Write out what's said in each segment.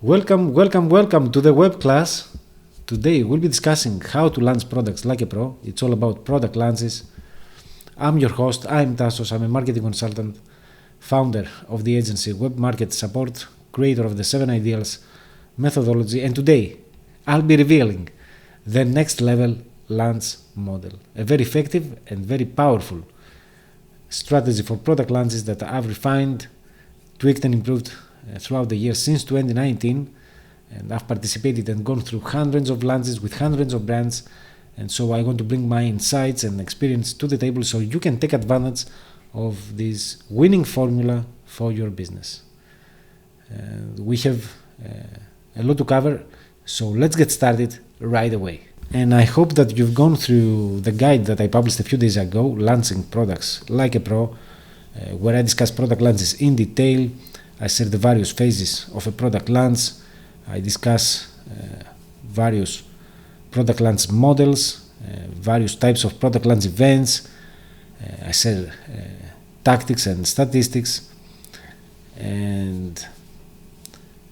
Welcome to the web class. Today we'll be discussing how to launch products like a pro. It's all about product launches. I'm your host, I'm Tassos, I'm a marketing consultant, founder of the agency Web Market Support, creator of the 7 Ideals methodology, and today I'll be revealing the next level launch model, a very effective and very powerful strategy for product launches that I've refined, tweaked and improved throughout the years since 2019, and I've participated and gone through hundreds of launches with hundreds of brands, and so I want to bring my insights and experience to the table so you can take advantage of this winning formula for your business. We have a lot to cover, so let's get started right away. And I hope that you've gone through the guide that I published a few days ago, Launching Products Like a Pro, where I discuss product launches in detail. I share the various phases of a product launch. I discuss various product launch models, various types of product launch events. I share tactics and statistics. And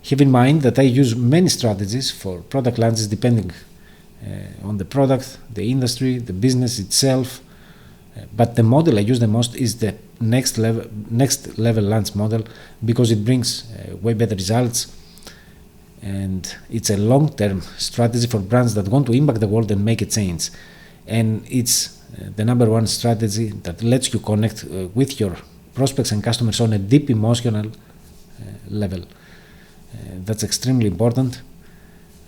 have in mind that I use many strategies for product launches depending on the product, the industry, the business itself. But the model I use the most is the next level launch model because it brings way better results, and it's a long-term strategy for brands that want to impact the world and make a change. And it's the number one strategy that lets you connect with your prospects and customers on a deep emotional level. That's extremely important.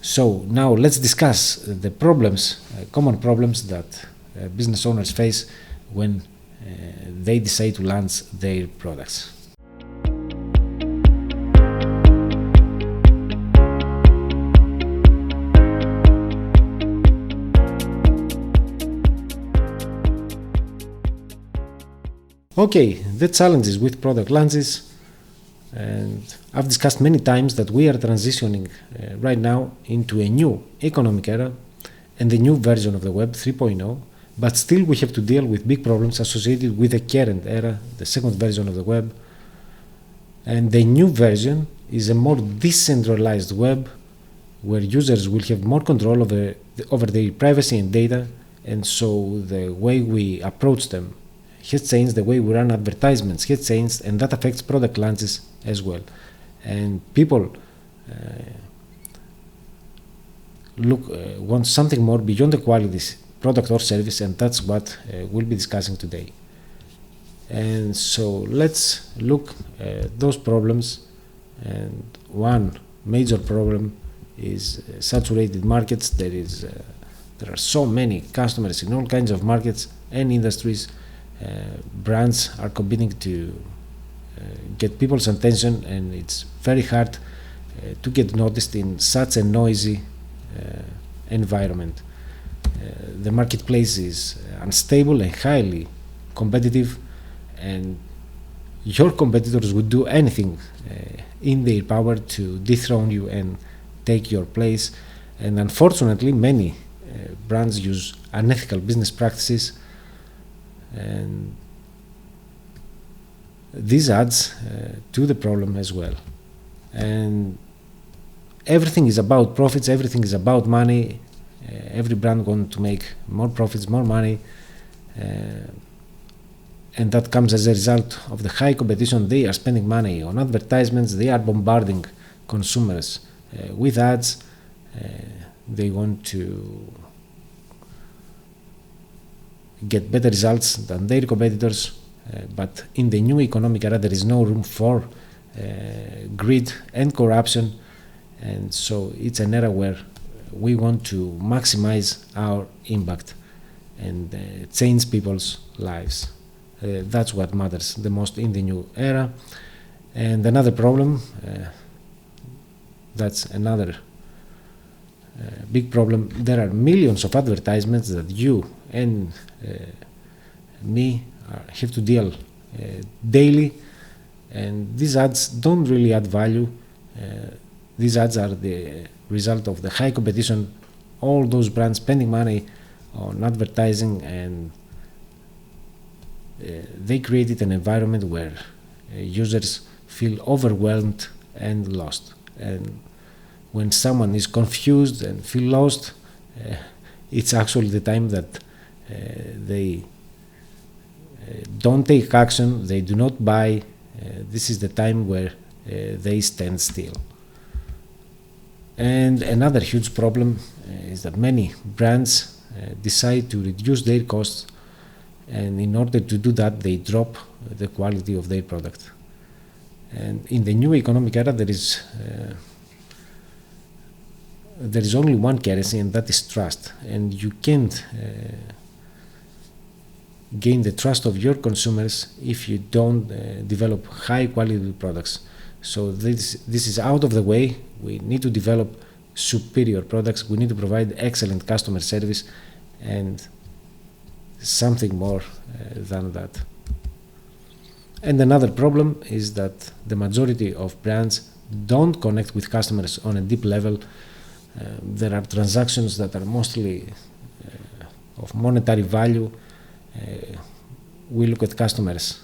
So now let's discuss the problems, common problems that business owners face when they decide to launch their products. Okay, the challenges with product launches, and I've discussed many times that we are transitioning right now into a new economic era and the new version of the web 3.0. But still we have to deal with big problems associated with the current era, the second version of the web. And the new version is a more decentralized web where users will have more control over their privacy and data, and so the way we approach them has changed, the way we run advertisements has changed, and that affects product launches as well. And people want something more beyond the qualities product or service, and that's what we'll be discussing today. And so let's look at those problems. And one major problem is saturated markets. There are so many customers in all kinds of markets and industries. Brands are competing to get people's attention, and it's very hard to get noticed in such a noisy environment. The marketplace is unstable and highly competitive, and your competitors would do anything in their power to dethrone you and take your place. And unfortunately, many brands use unethical business practices, and this adds to the problem as well. And everything is about profits, everything is about money. Every brand wants to make more profits, more money, and that comes as a result of the high competition. They are spending money on advertisements, they are bombarding consumers with ads. They want to get better results than their competitors, but in the new economic era there is no room for greed and corruption, and so it's an era where we want to maximize our impact and change people's lives. That's what matters the most in the new era. And another problem, that's another big problem, there are millions of advertisements that you and me have to deal daily, and these ads don't really add value. These ads are the result of the high competition, all those brands spending money on advertising, and they created an environment where users feel overwhelmed and lost. And when someone is confused and feel lost, it's actually the time that they don't take action, they do not buy. This is the time where they stand still. And another huge problem is that many brands decide to reduce their costs, and in order to do that they drop the quality of their product. And in the new economic era there is only one currency, and that is trust. And you can't gain the trust of your consumers if you don't develop high quality products. So this is out of the way. We need to develop superior products. We need to provide excellent customer service and something more than that. And another problem is that the majority of brands don't connect with customers on a deep level. There are transactions that are mostly of monetary value. We look at customers,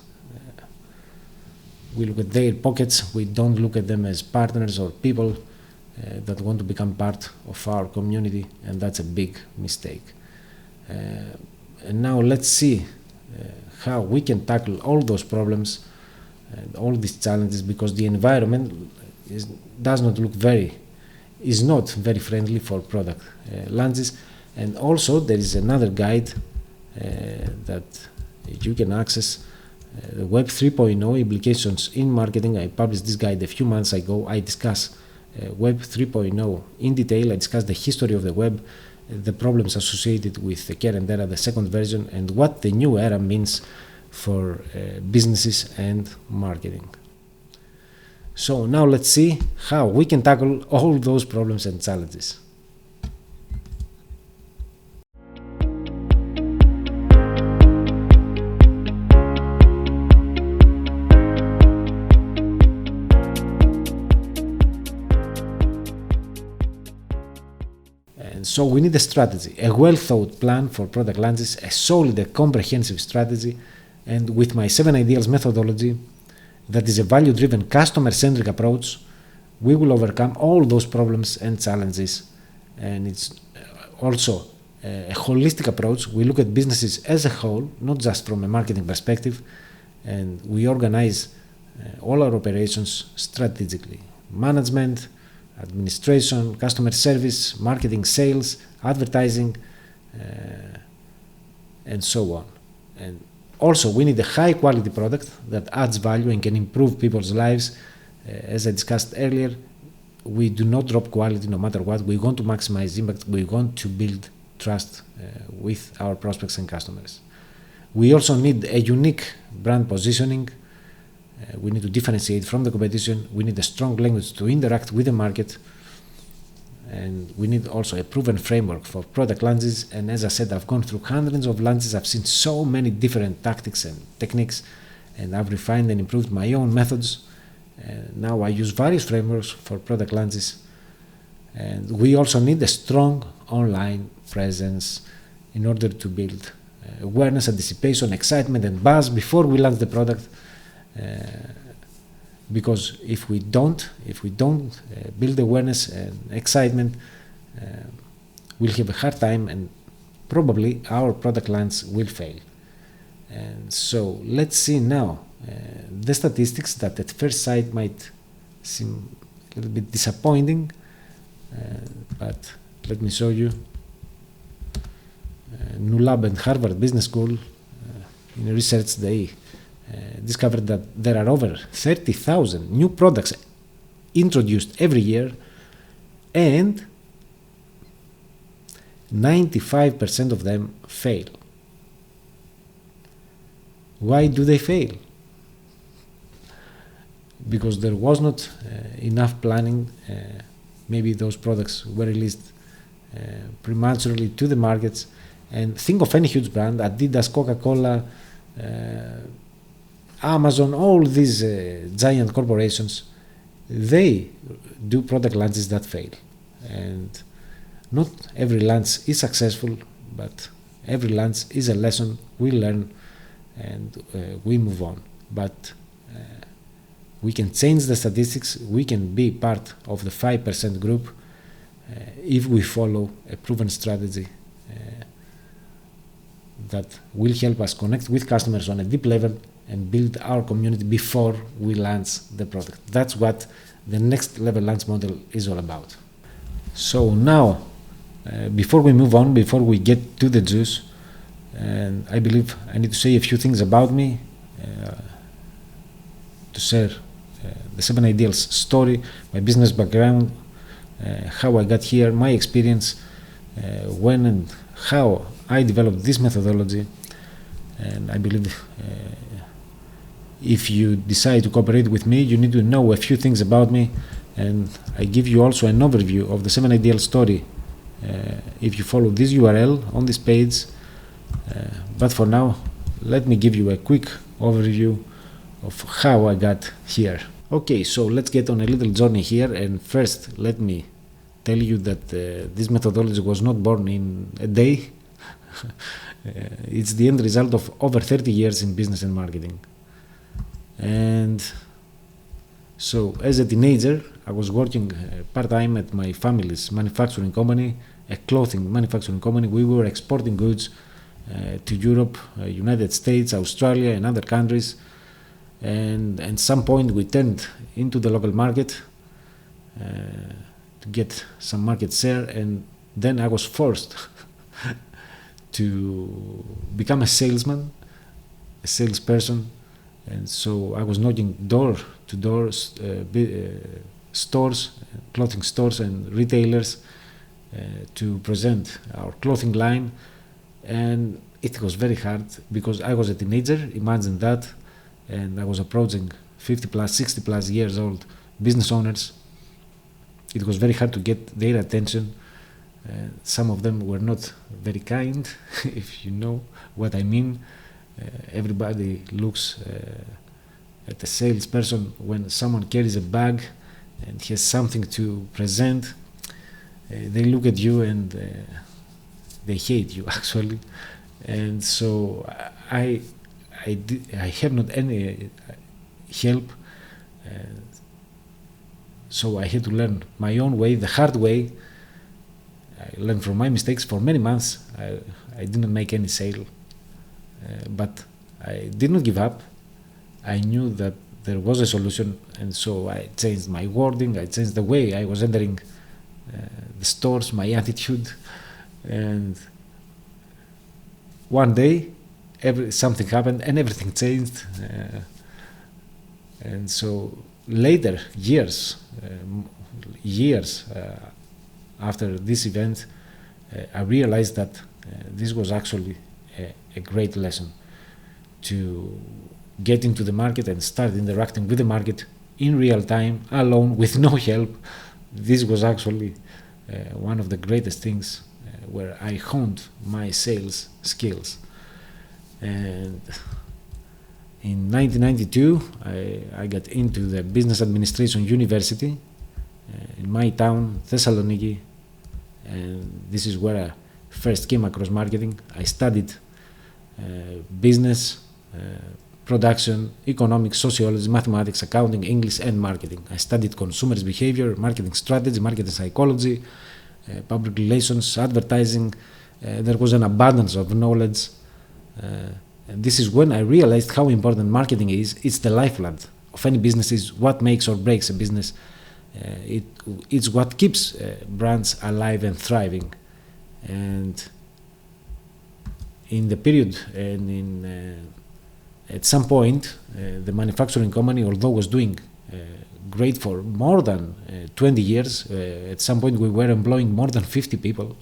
we look at their pockets, we don't look at them as partners or people that want to become part of our community, and that's a big mistake. And now let's see how we can tackle all those problems and all these challenges, because the environment is not very friendly for product launches. And also there is another guide that you can access, the Web 3.0 implications in marketing. I published this guide a few months ago. I discuss Web 3.0 in detail. I discuss the history of the web, the problems associated with the current era, the second version, and what the new era means for businesses and marketing. So now let's see how we can tackle all those problems and challenges. So we need a strategy, a well-thought plan for product launches, a solid, a comprehensive strategy, and with my 7 ideals methodology, that is a value-driven, customer-centric approach, we will overcome all those problems and challenges. And it's also a holistic approach. We look at businesses as a whole, not just from a marketing perspective, and we organize all our operations strategically. Management, administration, customer service, marketing, sales, advertising, and so on. And also we need a high quality product that adds value and can improve people's lives. As I discussed earlier, we do not drop quality no matter what. We want to maximize impact. We want to build trust with our prospects and customers. We also need a unique brand positioning. We need to differentiate from the competition. We need a strong language to interact with the market. And we need also a proven framework for product launches. And as I said, I've gone through hundreds of launches. I've seen so many different tactics and techniques, and I've refined and improved my own methods. Now I use various frameworks for product launches. And we also need a strong online presence in order to build awareness, anticipation, excitement, and buzz before we launch the product. Because if we don't build awareness and excitement, we'll have a hard time, and probably our product launch will fail. And so let's see now the statistics that at first sight might seem a little bit disappointing, but let me show you. New Lab and Harvard Business School in a research they discovered that there are over 30,000 new products introduced every year, and 95% of them fail. Why do they fail? Because there was not enough planning. Maybe those products were released prematurely to the markets. And think of any huge brand, Adidas, Coca-Cola, Amazon, all these giant corporations, they do product launches that fail. And not every launch is successful, but every launch is a lesson. We learn and we move on. But we can change the statistics, we can be part of the 5% group if we follow a proven strategy that will help us connect with customers on a deep level and build our community before we launch the product. That's what the next level launch model is all about. So now, before we move on, before we get to the juice, and I believe I need to say a few things about me, to share the 7 Ideals story, my business background, how I got here, my experience, when and how I developed this methodology. And I believe if you decide to cooperate with me, you need to know a few things about me, and I give you also an overview of the 7 Ideals story if you follow this URL on this page. But for now, let me give you a quick overview of how I got here. Okay, so let's get on a little journey here, and first let me tell you that this methodology was not born in a day. It's the end result of over 30 years in business and marketing. And so as a teenager, I was working part-time at my family's manufacturing company, a clothing manufacturing company. We were exporting goods to Europe, United States, Australia, and other countries. And at some point we turned into the local market to get some market share, and then I was forced to become a salesman, a salesperson. And so I was knocking door to door stores, clothing stores and retailers to present our clothing line. And it was very hard because I was a teenager, imagine that, and I was approaching 50 plus, 60 plus years old business owners. It was very hard to get their attention. Some of them were not very kind, if you know what I mean. Everybody looks at a salesperson when someone carries a bag and has something to present. They look at you and they hate you actually. And so I have not any help. So I had to learn my own way, the hard way. I learned from my mistakes. For many months I didn't make any sale. But I did not give up. I knew that there was a solution, and so I changed my wording, I changed the way I was entering the stores, my attitude, and one day something happened and everything changed. And so later, years after this event, I realized that this was actually a great lesson to get into the market and start interacting with the market in real time, alone, with no help. This was actually one of the greatest things where I honed my sales skills. And in 1992, I got into the Business Administration University in my town, Thessaloniki, and this is where I first came across marketing. I studied business, production, economics, sociology, mathematics, accounting, English, and marketing. I studied consumer behavior, marketing strategy, marketing psychology, public relations, advertising. There was an abundance of knowledge. And this is when I realized how important marketing is. It's the lifeblood of any business. Is what makes or breaks a business. It's what keeps brands alive and thriving. And in the period and at some point, the manufacturing company, although was doing great for more than 20 years, at some point we were employing more than 50 people.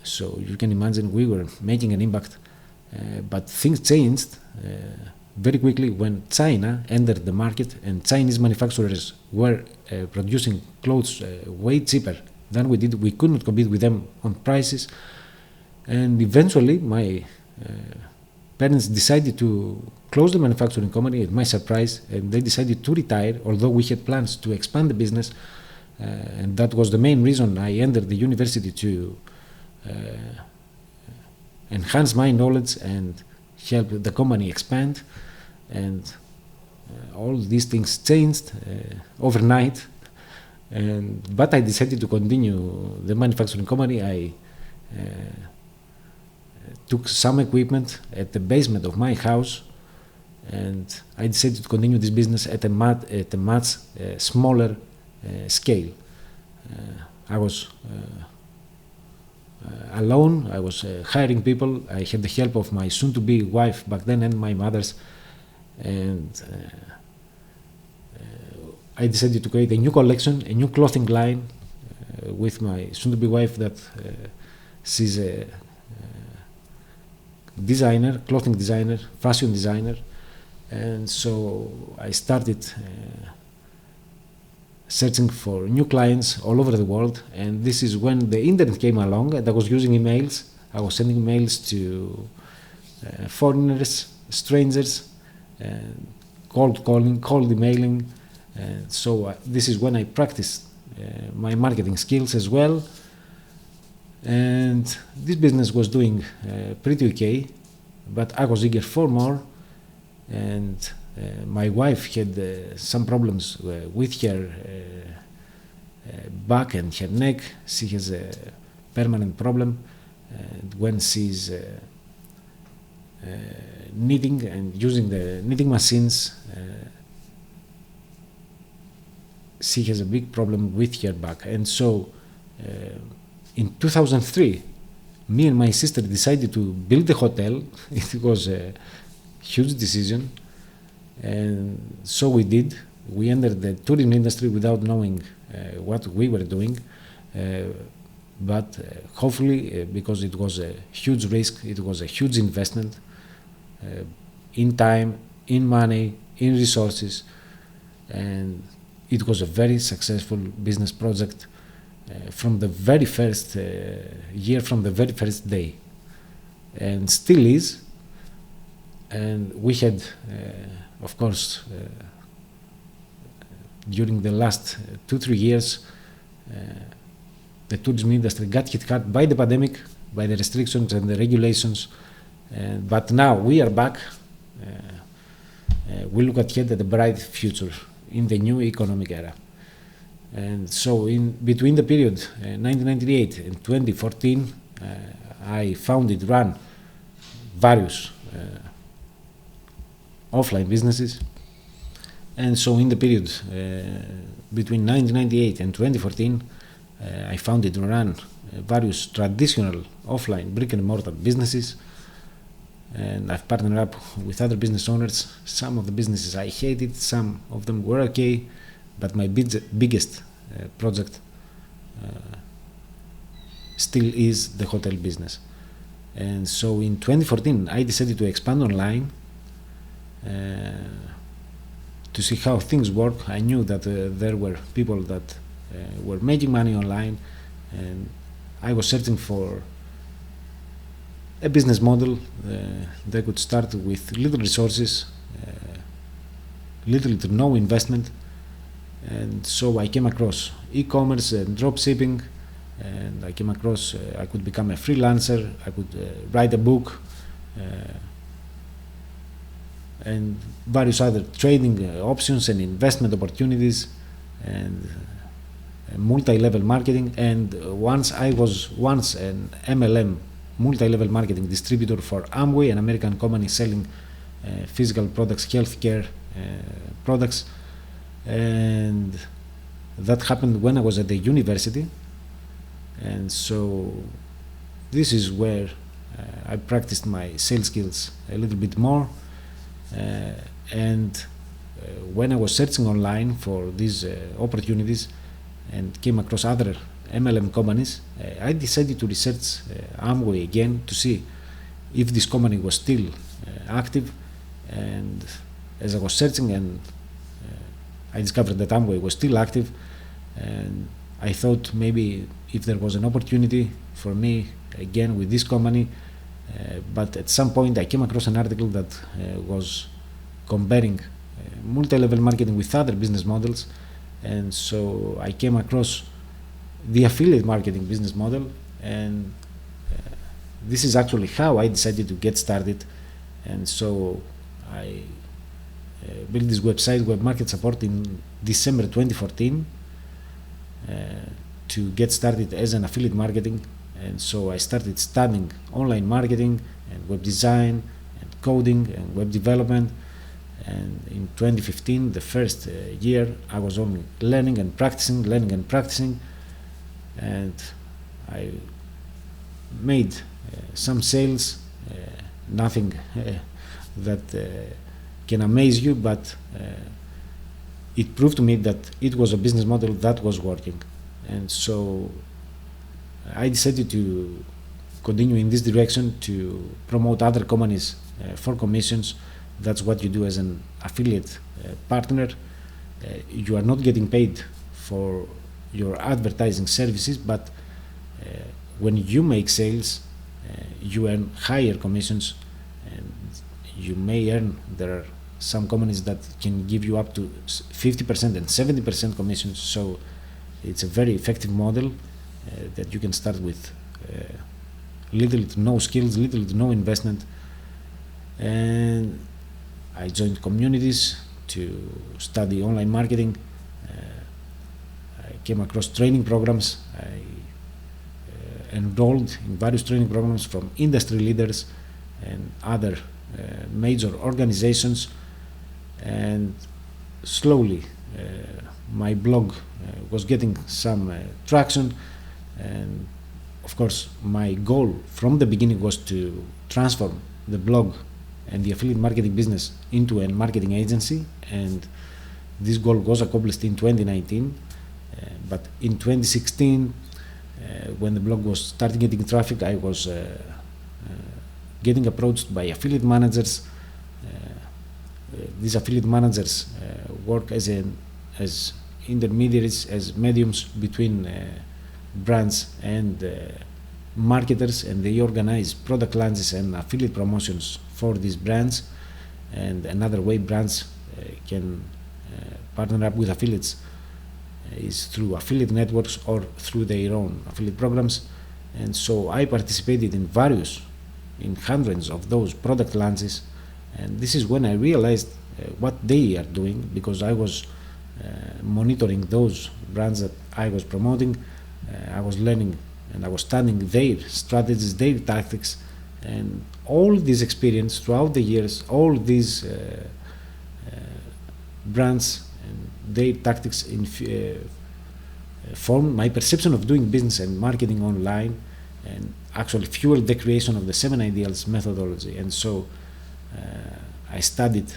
So you can imagine we were making an impact. But things changed very quickly when China entered the market, and Chinese manufacturers were producing clothes way cheaper than we did. We could not compete with them on prices. And eventually my parents decided to close the manufacturing company, at my surprise, and they decided to retire, although we had plans to expand the business. And that was the main reason I entered the university, to enhance my knowledge and help the company expand. And all these things changed overnight, but I decided to continue the manufacturing company. I took some equipment at the basement of my house, and I decided to continue this business at a much smaller scale. I was alone. I was hiring people. I had the help of my soon-to-be wife back then and my mother's, and I decided to create a new collection, a new clothing line with my soon-to-be wife. That she's a designer, clothing designer, fashion designer, and so I started searching for new clients all over the world. And this is when the internet came along, and I was using emails. I was sending emails to foreigners, strangers, cold calling, cold emailing. So this is when I practiced my marketing skills as well. And this business was doing pretty okay, but I was eager for more. And my wife had some problems with her back and her neck. She has a permanent problem when she's knitting and using the knitting machines. She has a big problem with her back. And so in 2003, me and my sister decided to build a hotel. It was a huge decision, and so we did. We entered the tourism industry without knowing what we were doing, but hopefully, because it was a huge risk, it was a huge investment in time, in money, in resources, and it was a very successful business project from the very first year, from the very first day, and still is. And we had, of course, during the last 2-3 years, the tourism industry got hit hard by the pandemic, by the restrictions and the regulations. But now we are back. We look ahead at a bright future in the new economic era. And so in between the period 1998 and 2014, I founded, ran various offline businesses. And so in the period between 1998 and 2014, I founded and ran various traditional offline brick and mortar businesses. And I've partnered up with other business owners. Some of the businesses I hated, some of them were okay, but my biggest project still is the hotel business. And so in 2014, I decided to expand online to see how things work. I knew that there were people that were making money online, and I was searching for a business model that could start with little resources, little to no investment. And so I came across e-commerce and drop shipping, and I came across I could become a freelancer, I could write a book, and various other trading options and investment opportunities, and multi-level marketing. And I was once an MLM, multi-level marketing distributor for Amway, an American company selling physical products, healthcare products. And that happened when I was at the university. And so this is where I practiced my sales skills a little bit more. And when I was searching online for these opportunities and came across other MLM companies, I decided to research Amway again to see if this company was still active. And as I was searching, and I discovered that Amway was still active, and I thought maybe if there was an opportunity for me again with this company. But at some point I came across an article that was comparing multi-level marketing with other business models, and so I came across the affiliate marketing business model, and this is actually how I decided to get started. And so I built this website, Web Market Support, in December 2014 to get started as an affiliate marketing. And so I started studying online marketing and web design and coding and web development. And in 2015, the first year, I was only learning and practicing, and I made some sales, nothing that can amaze you, but it proved to me that it was a business model that was working. And so I decided to continue in this direction, to promote other companies for commissions. That's what you do as an affiliate partner. You are not getting paid for your advertising services, but when you make sales, you earn higher commissions, and you may earn, there are some companies that can give you up to 50% and 70% commissions. So it's a very effective model that you can start with little to no skills, little to no investment. And I joined communities to study online marketing. I came across training programs. I enrolled in various training programs from industry leaders and other major organizations. And slowly my blog was getting some traction. And of course, my goal from the beginning was to transform the blog and the affiliate marketing business into a marketing agency, and this goal was accomplished in 2019. But in 2016, when the blog was starting getting traffic, I was getting approached by affiliate managers. These affiliate managers work as intermediaries, as mediums between brands and marketers, and they organize product launches and affiliate promotions for these brands. And another way brands can partner up with affiliates is through affiliate networks or through their own affiliate programs. And so I participated in hundreds of those product launches, and this is when I realized what they are doing, because I was monitoring those brands that I was promoting. I was learning and I was studying their strategies, their tactics, and all this experience throughout the years, all these brands and their tactics formed my perception of doing business and marketing online, and actually fueled the creation of the 7 Ideals methodology. And so I studied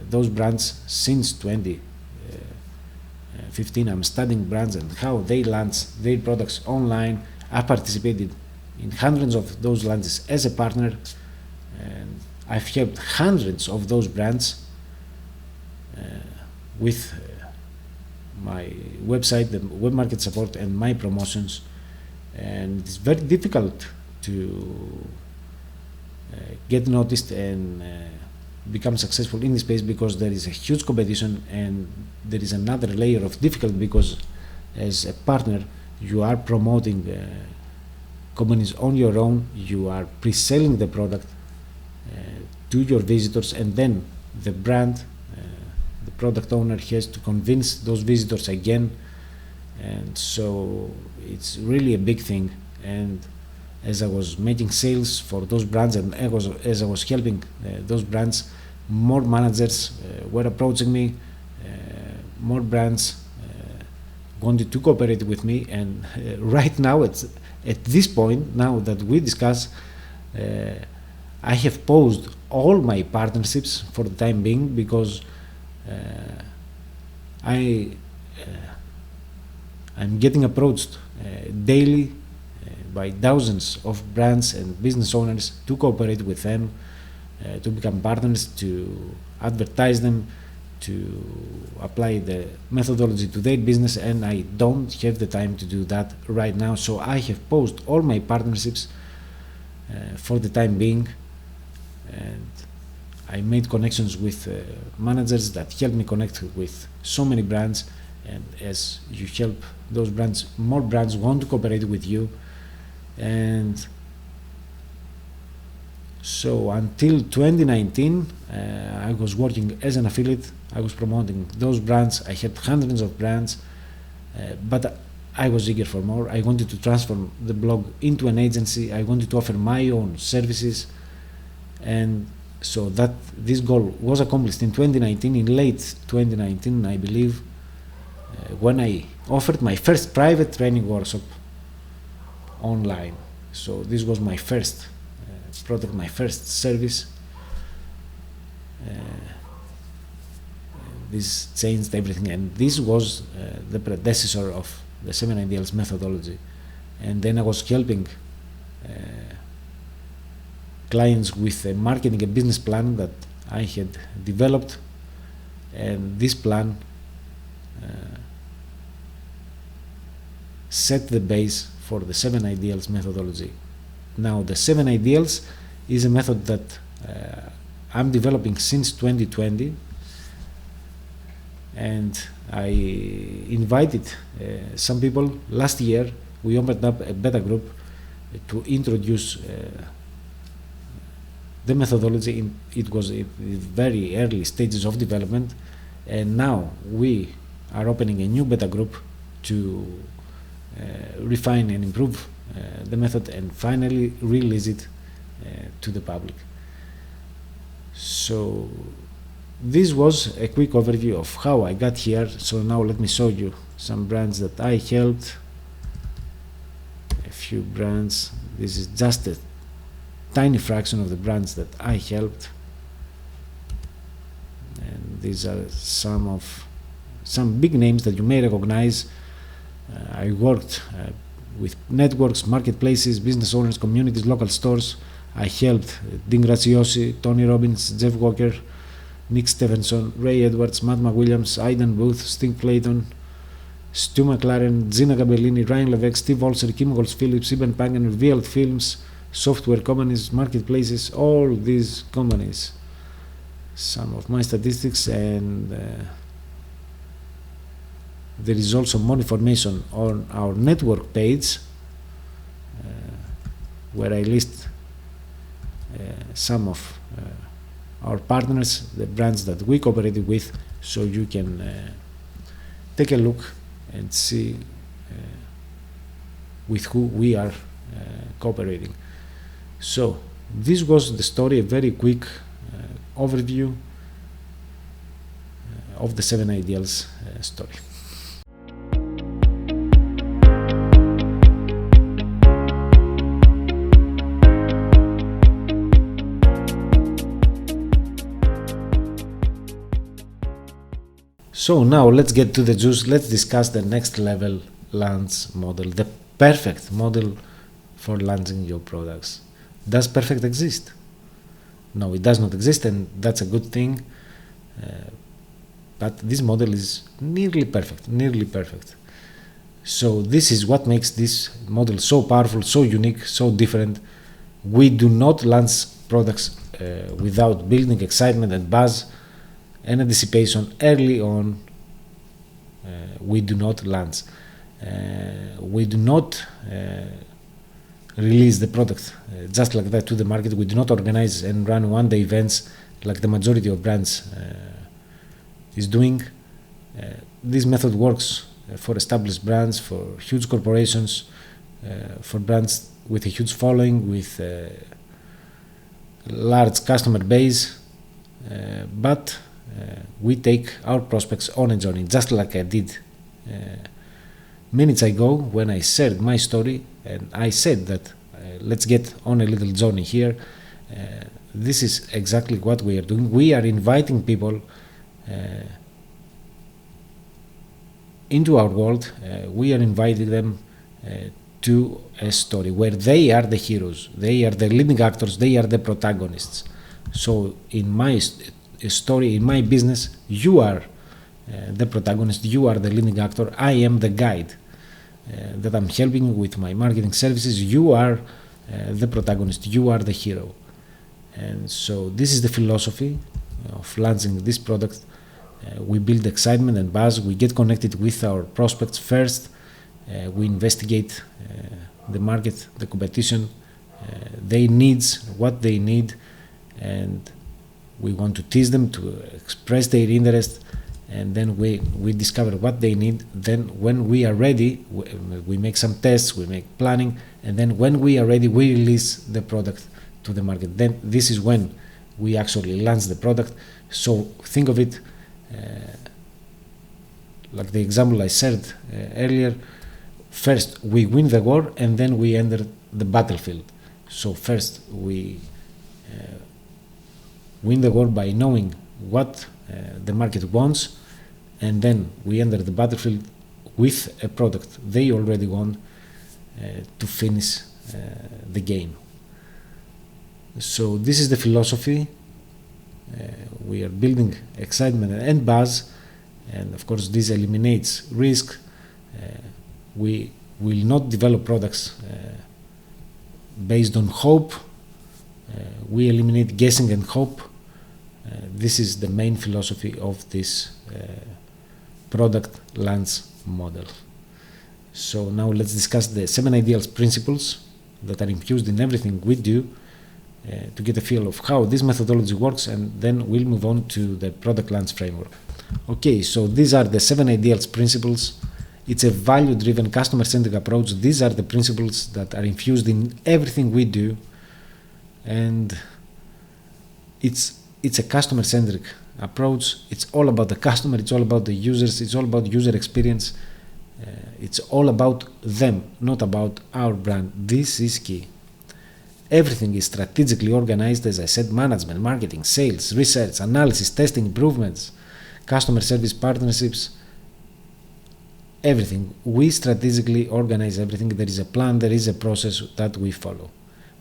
those brands since 2015. I'm studying brands and how they launch their products online. I participated in hundreds of those launches as a partner, and I've helped hundreds of those brands with my website, the Web Market Support, and my promotions. And it's very difficult to get noticed and become successful in this space, because there is a huge competition, and there is another layer of difficulty, because as a partner you are promoting companies on your own, you are pre-selling the product to your visitors, and then the brand, the product owner, has to convince those visitors again. And so it's really a big thing. And as I was making sales for those brands, and as I was helping those brands, more managers were approaching me, more brands wanted to cooperate with me. And right now, at this point, now that we discuss, I have paused all my partnerships for the time being, because I'm getting approached daily by thousands of brands and business owners to cooperate with them, to become partners, to advertise them, to apply the methodology to their business, and I don't have the time to do that right now. So I have paused all my partnerships for the time being, and I made connections with managers that helped me connect with so many brands. And as you help those brands, more brands want to cooperate with you. And So until 2019, I was working as an affiliate. I was promoting those brands. I had hundreds of brands, but I was eager for more. I wanted to transform the blog into an agency. I wanted to offer my own services, and so that this goal was accomplished in 2019, in late 2019, I believe, when I offered my first private training workshop online. So this was my first product, my first service. This changed everything, and this was the predecessor of the 7 Ideals methodology. And then I was helping clients with a marketing and business plan that I had developed, and this plan set the base for the 7 Ideals methodology. Now, the 7 Ideals is a method that I'm developing since 2020, and I invited some people. Last year we opened up a beta group to introduce the methodology. It was in very early stages of development, and now we are opening a new beta group to refine and improve the method and finally release it to the public. So this was a quick overview of how I got here. So now let me show you some brands that I helped. A few brands. This is just a tiny fraction of the brands that I helped, and these are some big names that you may recognize. I worked with networks, marketplaces, business owners, communities, local stores. I helped Dean Graziosi, Tony Robbins, Jeff Walker, Nick Stephenson, Ray Edwards, Matt McWilliams, Aidan Booth, Sting Clayton, Stu McLaren, Gina Gabellini, Ryan Levesque, Steve Olser, Kim Golds-Phillips, Eben Pangan, Revealed Films, software companies, marketplaces, all these companies. Some of my statistics, and there is also more information on our network page where I list some of our partners, the brands that we cooperated with, so you can take a look and see with who we are cooperating. So this was the story, a very quick overview of the 7 Ideals story. So now let's get to the juice. Let's discuss the next level launch model, the perfect model for launching your products. Does perfect exist? No, it does not exist, and that's a good thing. But this model is nearly perfect. So this is what makes this model so powerful, so unique, so different. We do not launch products without building excitement and buzz and anticipation early on. We do not launch. We do not release the product just like that to the market. We do not organize and run one-day events like the majority of brands is doing. This method works for established brands, for huge corporations, for brands with a huge following, with a large customer base, but we take our prospects on a journey, just like I did minutes ago when I shared my story and I said that let's get on a little journey here. This is exactly what we are doing. We are inviting people into our world. We are inviting them to a story where they are the heroes, they are the leading actors, they are the protagonists. So in my story, in my business, you are the protagonist, you are the leading actor, I am the guide that I'm helping with my marketing services. You are the protagonist, you are the hero. And so this is the philosophy of launching this product. We build excitement and buzz, we get connected with our prospects first, we investigate the market, the competition, their needs, what they need, and we want to tease them to express their interest, and then we discover what they need. Then when we are ready, we make some tests, we make planning, and then when we are ready, we release the product to the market. Then this is when we actually launch the product. So think of it like the example I shared earlier. First we win the war, and then we enter the battlefield. So first we win the war by knowing what the market wants, and then we enter the battlefield with a product they already want to finish the game. So this is the philosophy. We are building excitement and buzz, and of course this eliminates risk. We will not develop products based on hope. We eliminate guessing and hope. This is the main philosophy of this product launch model. So now let's discuss the 7 ideals principles that are infused in everything we do to get a feel of how this methodology works, and then we'll move on to the product launch framework. Okay, so these are the 7 ideals principles. It's a value-driven, customer-centric approach. These are the principles that are infused in everything we do, and it's a customer-centric approach. It's all about the customer, it's all about the users, it's all about user experience. It's all about them, not about our brand. This is key. Everything is strategically organized, as I said: management, marketing, sales, research, analysis, testing, improvements, customer service, partnerships, everything. We strategically organize everything. There is a plan, there is a process that we follow.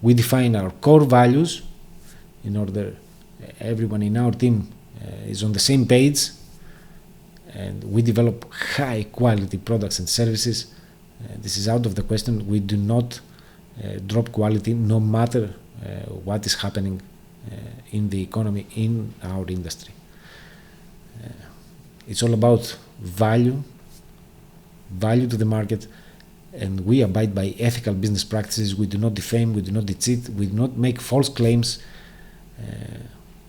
We define our core values in order everyone in our team is on the same page, and we develop high quality products and services. This is out of the question. We do not drop quality no matter what is happening in the economy, in our industry. It's all about value to the market, and we abide by ethical business practices. We do not defame, we do not cheat, we do not make false claims.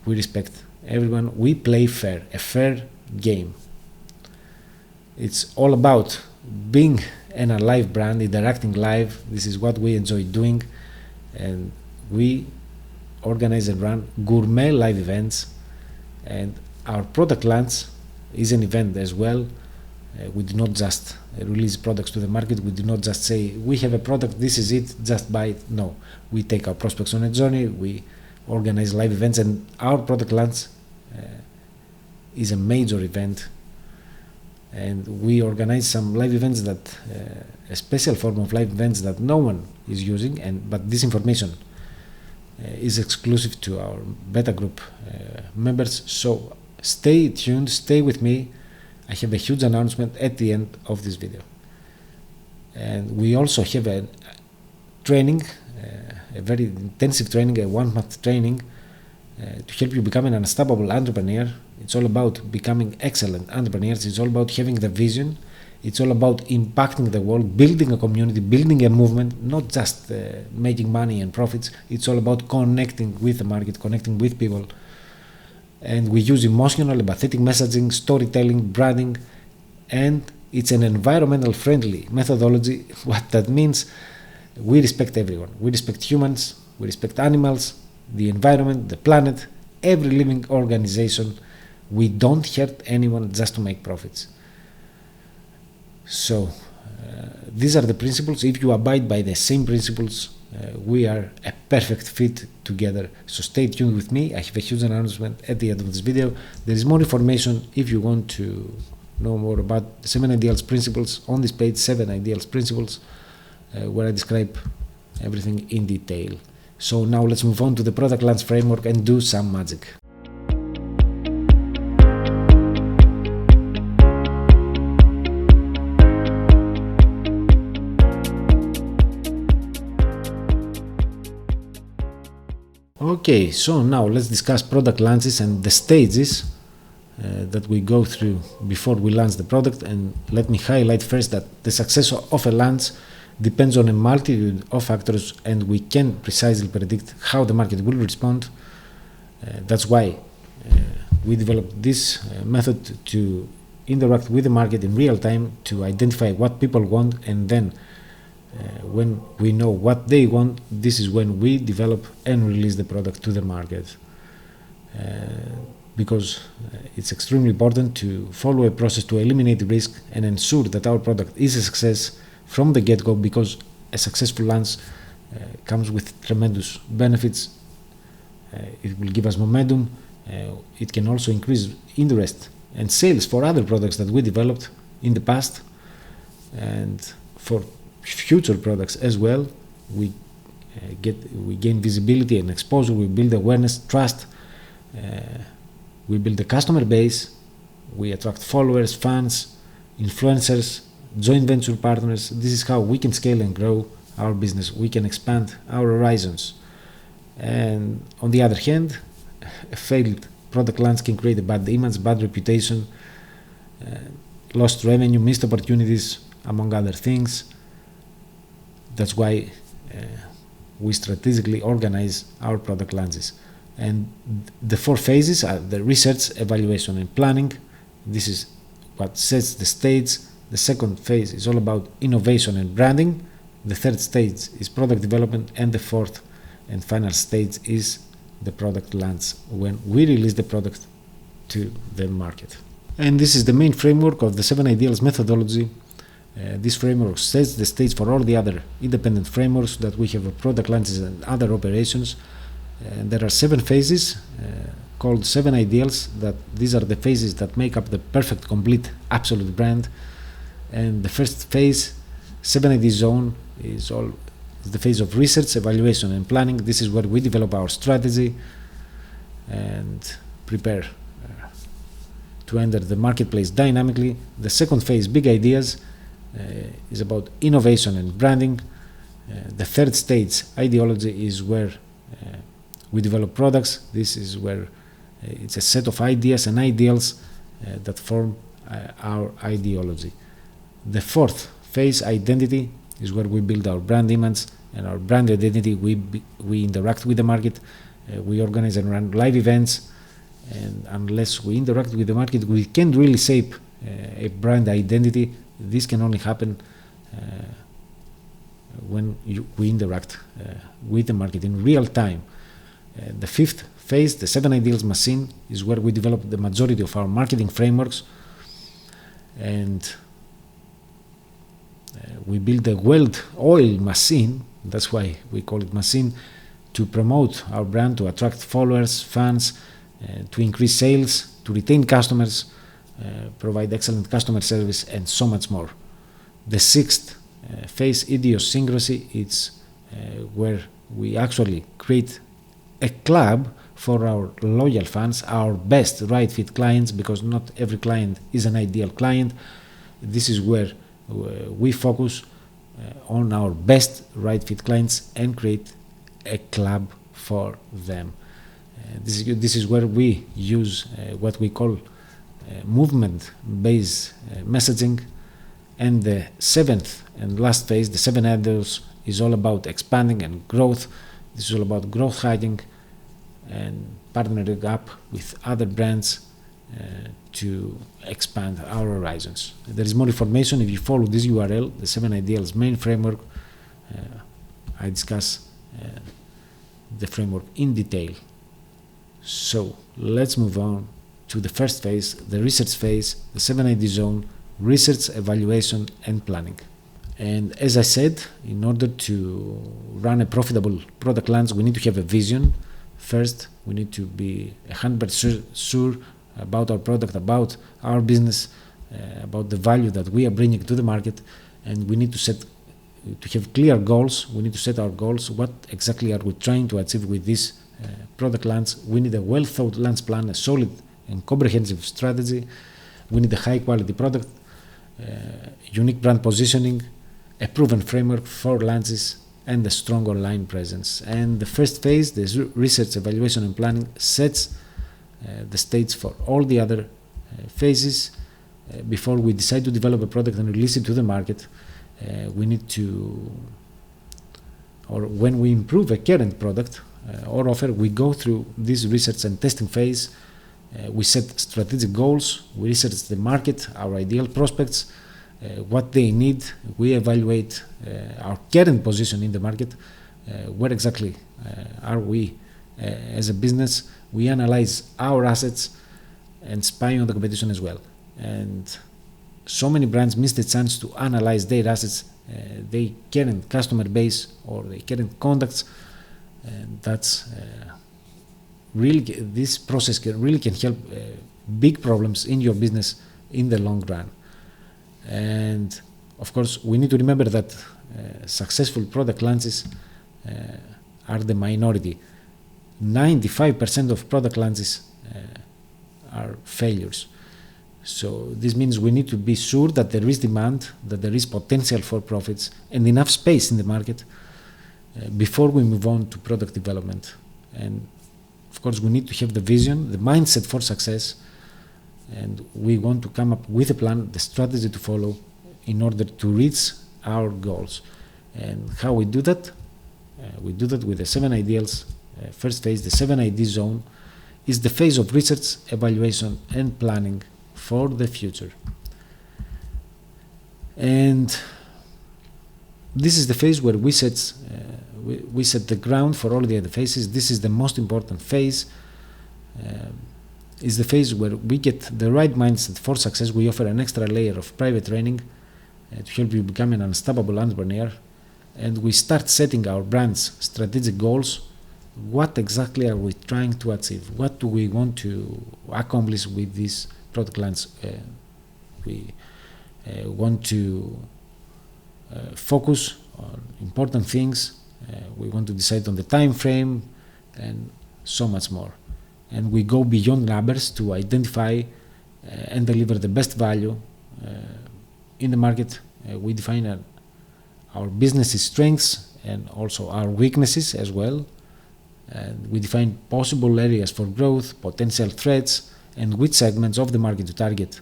We respect everyone. We play fair, a fair game. It's all about being an alive brand, interacting live. This is what we enjoy doing, and we organize and run gourmet live events, and our product launch is an event as well. We do not just release products to the market. We do not just say we have a product, this is it, just buy it. No, we take our prospects on a journey. We organize live events, and our product launch is a major event. And we organize some live events that a special form of live events that no one is using, but this information is exclusive to our beta group members. So stay tuned, stay with me. I have a huge announcement at the end of this video. And we also have a training, a very intensive training, a 1-month training to help you become an unstoppable entrepreneur. It's all about becoming excellent entrepreneurs. It's all about having the vision. It's all about impacting the world, building a community, building a movement, not just making money and profits. It's all about connecting with the market, connecting with people. And we use emotional, empathetic messaging, storytelling, branding, and it's an environmental friendly methodology. What that means, we respect everyone. We respect humans, we respect animals, the environment, the planet, every living organization. We don't hurt anyone just to make profits. So these are the principles. If you abide by the same principles, we are a perfect fit together. So stay tuned with me. I have a huge announcement at the end of this video. There is more information if you want to know more about the 7 ideals principles on this page, 7 ideals principles, where I describe everything in detail. So now let's move on to the product launch framework and do some magic. Okay, so now let's discuss product launches and the stages that we go through before we launch the product. And let me highlight first that the success of a launch depends on a multitude of factors, and we can't precisely predict how the market will respond. That's why we developed this method to interact with the market in real time to identify what people want, and then when we know what they want, this is when we develop and release the product to the market. Because it's extremely important to follow a process to eliminate risk and ensure that our product is a success from the get-go, because a successful launch comes with tremendous benefits. It will give us momentum. It can also increase interest and sales for other products that we developed in the past, and for future products as well. We gain visibility and exposure. We build awareness, trust. We build a customer base. We attract followers, fans, influencers, joint venture partners. This is how we can scale and grow our business. We can expand our horizons. And on the other hand, a failed product launch can create a bad image, bad reputation, lost revenue, missed opportunities, among other things. That's why we strategically organize our product launches. And the 4 phases are the research, evaluation, and planning. This is what sets the stage. The second phase is all about innovation and branding. The third stage is product development, and the fourth and final stage is the product launch, when we release the product to the market. And this is the main framework of the 7 Ideals methodology. This framework sets the stage for all the other independent frameworks that we have of product launches and other operations. There are 7 phases called 7 Ideals. That these are the phases that make up the perfect, complete, absolute brand. And the first phase, 7 ID zone, is the phase of research, evaluation, and planning. This is where we develop our strategy and prepare to enter the marketplace dynamically. The second phase, big ideas, is about innovation and branding. The third stage, ideology, is where we develop products. This is where it's a set of ideas and ideals that form our ideology. The fourth phase, identity, is where we build our brand image and our brand identity. We interact with the market. We organize and run live events. And unless we interact with the market, we can't really shape a brand identity. This can only happen when we interact with the market in real time. The fifth phase, the 7 Ideals machine, is where we develop the majority of our marketing frameworks, and we build a well-oiled machine. That's why we call it machine, to promote our brand, to attract followers, fans, to increase sales, to retain customers, provide excellent customer service, and so much more. The sixth phase, idiosyncrasy, it's where we actually create a club for our loyal fans, our best right fit clients, because not every client is an ideal client. This is where we focus on our best right fit clients and create a club for them. This is where we use what we call movement-based messaging. And the seventh and last phase, the 7 Ideals, is all about expanding and growth. This is all about growth hacking and partnering up with other brands to expand our horizons. There is more information if you follow this URL, the 7 Ideals main framework. I discuss the framework in detail. So let's move on to the first phase, the research phase, the 7 ID zone, research, evaluation, and planning. And as I said, in order to run a profitable product launch, we need to have a vision. First, we need to be 100% sure about our product, about our business, about the value that we are bringing to the market, and we need to have clear goals. We need to set our goals. What exactly are we trying to achieve with this product launch? We need a well-thought launch plan, a solid and comprehensive strategy. We need a high-quality product, unique brand positioning, a proven framework for launches, and a strong online presence. And the first phase, the research, evaluation, and planning, sets the stage for all the other phases before we decide to develop a product and release it to the market. we need to, or when we improve a current product or offer, we go through this research and testing phase. We set strategic goals, we research the market, our ideal prospects, what they need. We evaluate our current position in the market, where exactly are we as a business. We analyze our assets and spy on the competition as well. And so many brands miss the chance to analyze their assets, their current customer base or their current contacts, and that's really, this process can help big problems in your business in the long run. And of course, we need to remember that successful product launches are the minority. 95% of product launches are failures. So this means we need to be sure that there is demand, that there is potential for profits and enough space in the market before we move on to product development. And of course, we need to have the vision, the mindset for success, and we want to come up with a plan, the strategy to follow in order to reach our goals. And how we do that? We do that with the 7 ideals. First phase, the 7 ID zone, is the phase of research, evaluation, and planning for the future. And this is the phase where we set the ground for all the other phases. This is the most important phase. Is the phase where we get the right mindset for success. We offer an extra layer of private training to help you become an unstoppable entrepreneur. And we start setting our brand's strategic goals. What exactly are we trying to achieve? What do we want to accomplish with this product launch? We want to focus on important things. We want to decide on the time frame and so much more. And we go beyond numbers to identify and deliver the best value in the market. We define our business's strengths and also our weaknesses as well. And we define possible areas for growth, potential threats, and which segments of the market to target.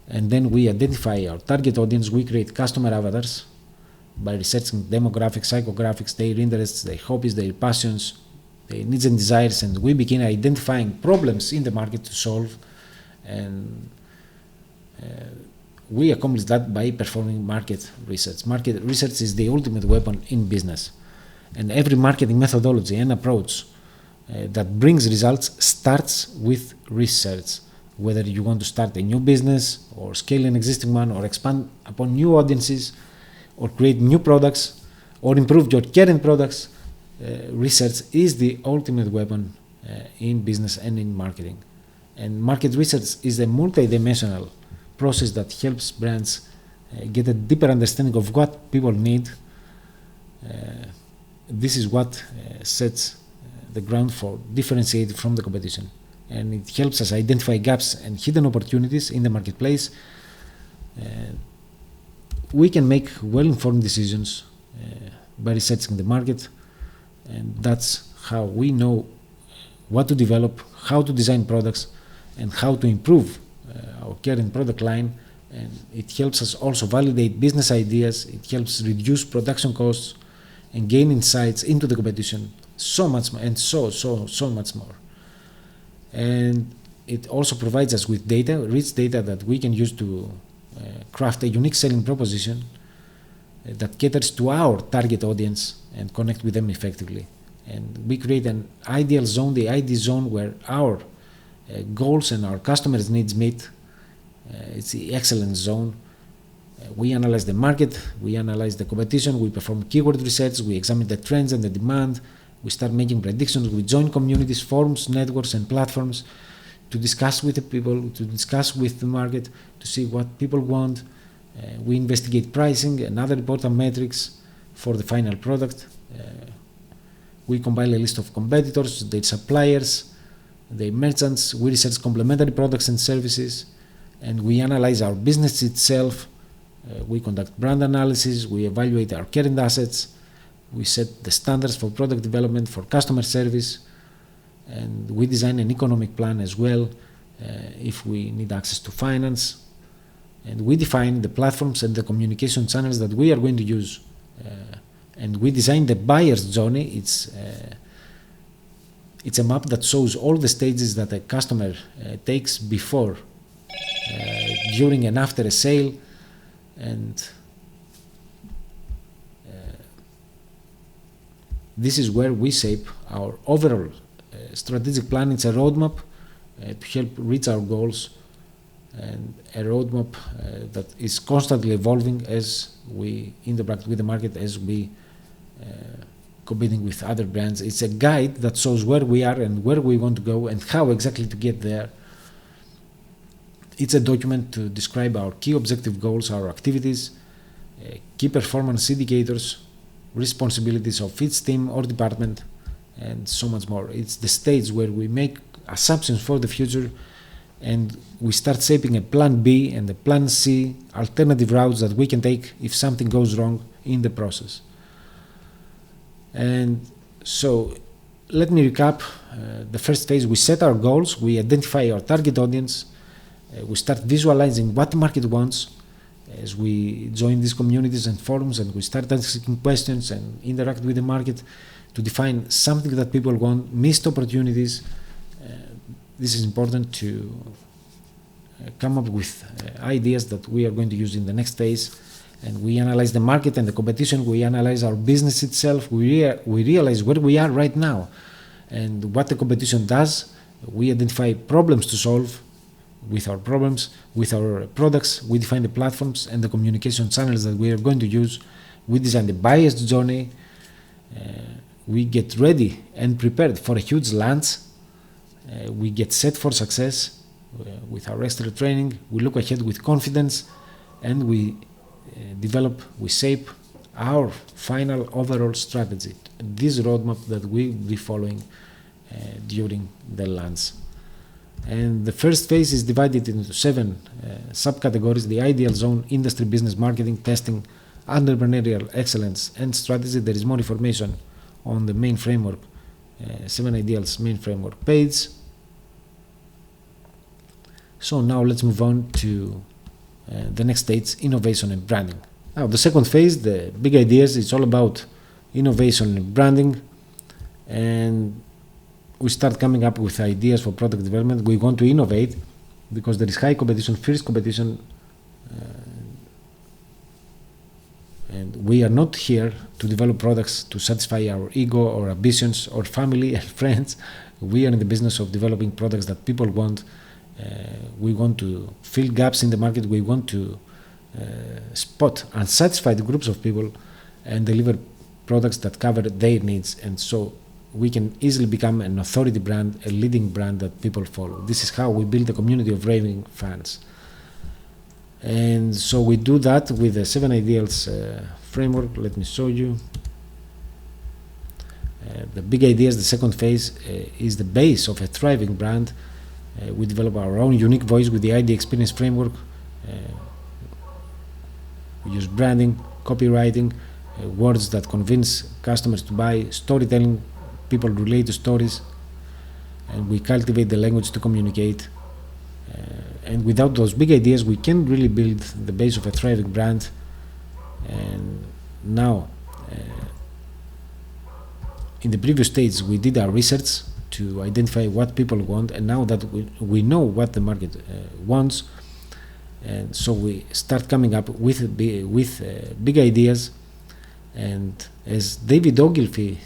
And then we identify our target audience. We create customer avatars by researching demographics, psychographics, their interests, their hobbies, their passions, their needs and desires, and we begin identifying problems in the market to solve. And we accomplish that by performing market research. Market research is the ultimate weapon in business. And every marketing methodology and approach that brings results starts with research. Whether you want to start a new business or scale an existing one or expand upon new audiences or create new products or improve your current products, research is the ultimate weapon in business and in marketing. And market research is a multi-dimensional process that helps brands get a deeper understanding of what people need. This is what sets the ground for differentiating from the competition. And it helps us identify gaps and hidden opportunities in the marketplace. We can make well-informed decisions by researching the market, and that's how we know what to develop, how to design products, and how to improve our current product line. And it helps us also validate business ideas. It helps reduce production costs and gain insights into the competition, so much more, and so much more. And it also provides us with data, rich data that we can use to craft a unique selling proposition that caters to our target audience and connect with them effectively. And we create an ideal zone, the ID zone, where our goals and our customers' needs meet. It's the excellence zone. We analyze the market, we analyze the competition, we perform keyword research, we examine the trends and the demand, we start making predictions, we join communities, forums, networks, and platforms to discuss with the people, to discuss with the market, to see what people want. We investigate pricing and other important metrics for the final product. We compile a list of competitors, their suppliers, their merchants. We research complementary products and services, and we analyze our business itself. We conduct brand analysis, we evaluate our current assets, we set the standards for product development, for customer service, and we design an economic plan as well if we need access to finance. and we define the platforms and the communication channels that we are going to use. And we design the buyer's journey. It's a map that shows all the stages that a customer takes before, during and after a sale, and this is where we shape our overall strategic plan. It's a roadmap to help reach our goals, and a roadmap that is constantly evolving as we interact with the market, as we competing with other brands. It's a guide that shows where we are and where we want to go and how exactly to get there. It's a document to describe our key objective goals, our activities, key performance indicators, responsibilities of each team or department, and so much more. It's the stage where we make assumptions for the future and we start shaping a plan B and a plan C, alternative routes that we can take if something goes wrong in the process. And so let me recap. The first phase, we set our goals, we identify our target audience, we start visualizing what the market wants as we join these communities and forums, and we start asking questions and interact with the market to define something that people want, missed opportunities. This is important to come up with ideas that we are going to use in the next phase. And we analyze the market and the competition, we analyze our business itself, we realize where we are right now and what the competition does. We identify problems to solve with our problems, with our products, we define the platforms and the communication channels that we are going to use, we design the buyer's journey, we get ready and prepared for a huge launch, we get set for success with our extra training, we look ahead with confidence, and we shape our final overall strategy, this roadmap that we'll be following during the launch. And the first phase is divided into 7 subcategories: the ideal zone, industry, business, marketing, testing, entrepreneurial excellence, and strategy. There is more information on the main framework, 7 Ideals main framework page. So now let's move on to the next stage, innovation and branding. Now the second phase, the big ideas, it's all about innovation and branding, and we start coming up with ideas for product development. We want to innovate because there is high competition, fierce competition, and we are not here to develop products to satisfy our ego or ambitions or family and friends. We are in the business of developing products that people want. We want to fill gaps in the market. We want to spot unsatisfied groups of people and deliver products that cover their needs, and so we can easily become an authority brand, a leading brand that people follow. This is how we build a community of raving fans. And so we do that with the 7 Ideals framework. Let me show you. The big ideas, the second phase, is the base of a thriving brand. We develop our own unique voice with the ID experience framework. We use branding, copywriting, words that convince customers to buy, storytelling, people relate to stories, and we cultivate the language to communicate. And without those big ideas, we can't really build the base of a thriving brand. And now, in the previous stage, we did our research to identify what people want, and now that we know what the market wants, and so we start coming up with big ideas. And as David Ogilvy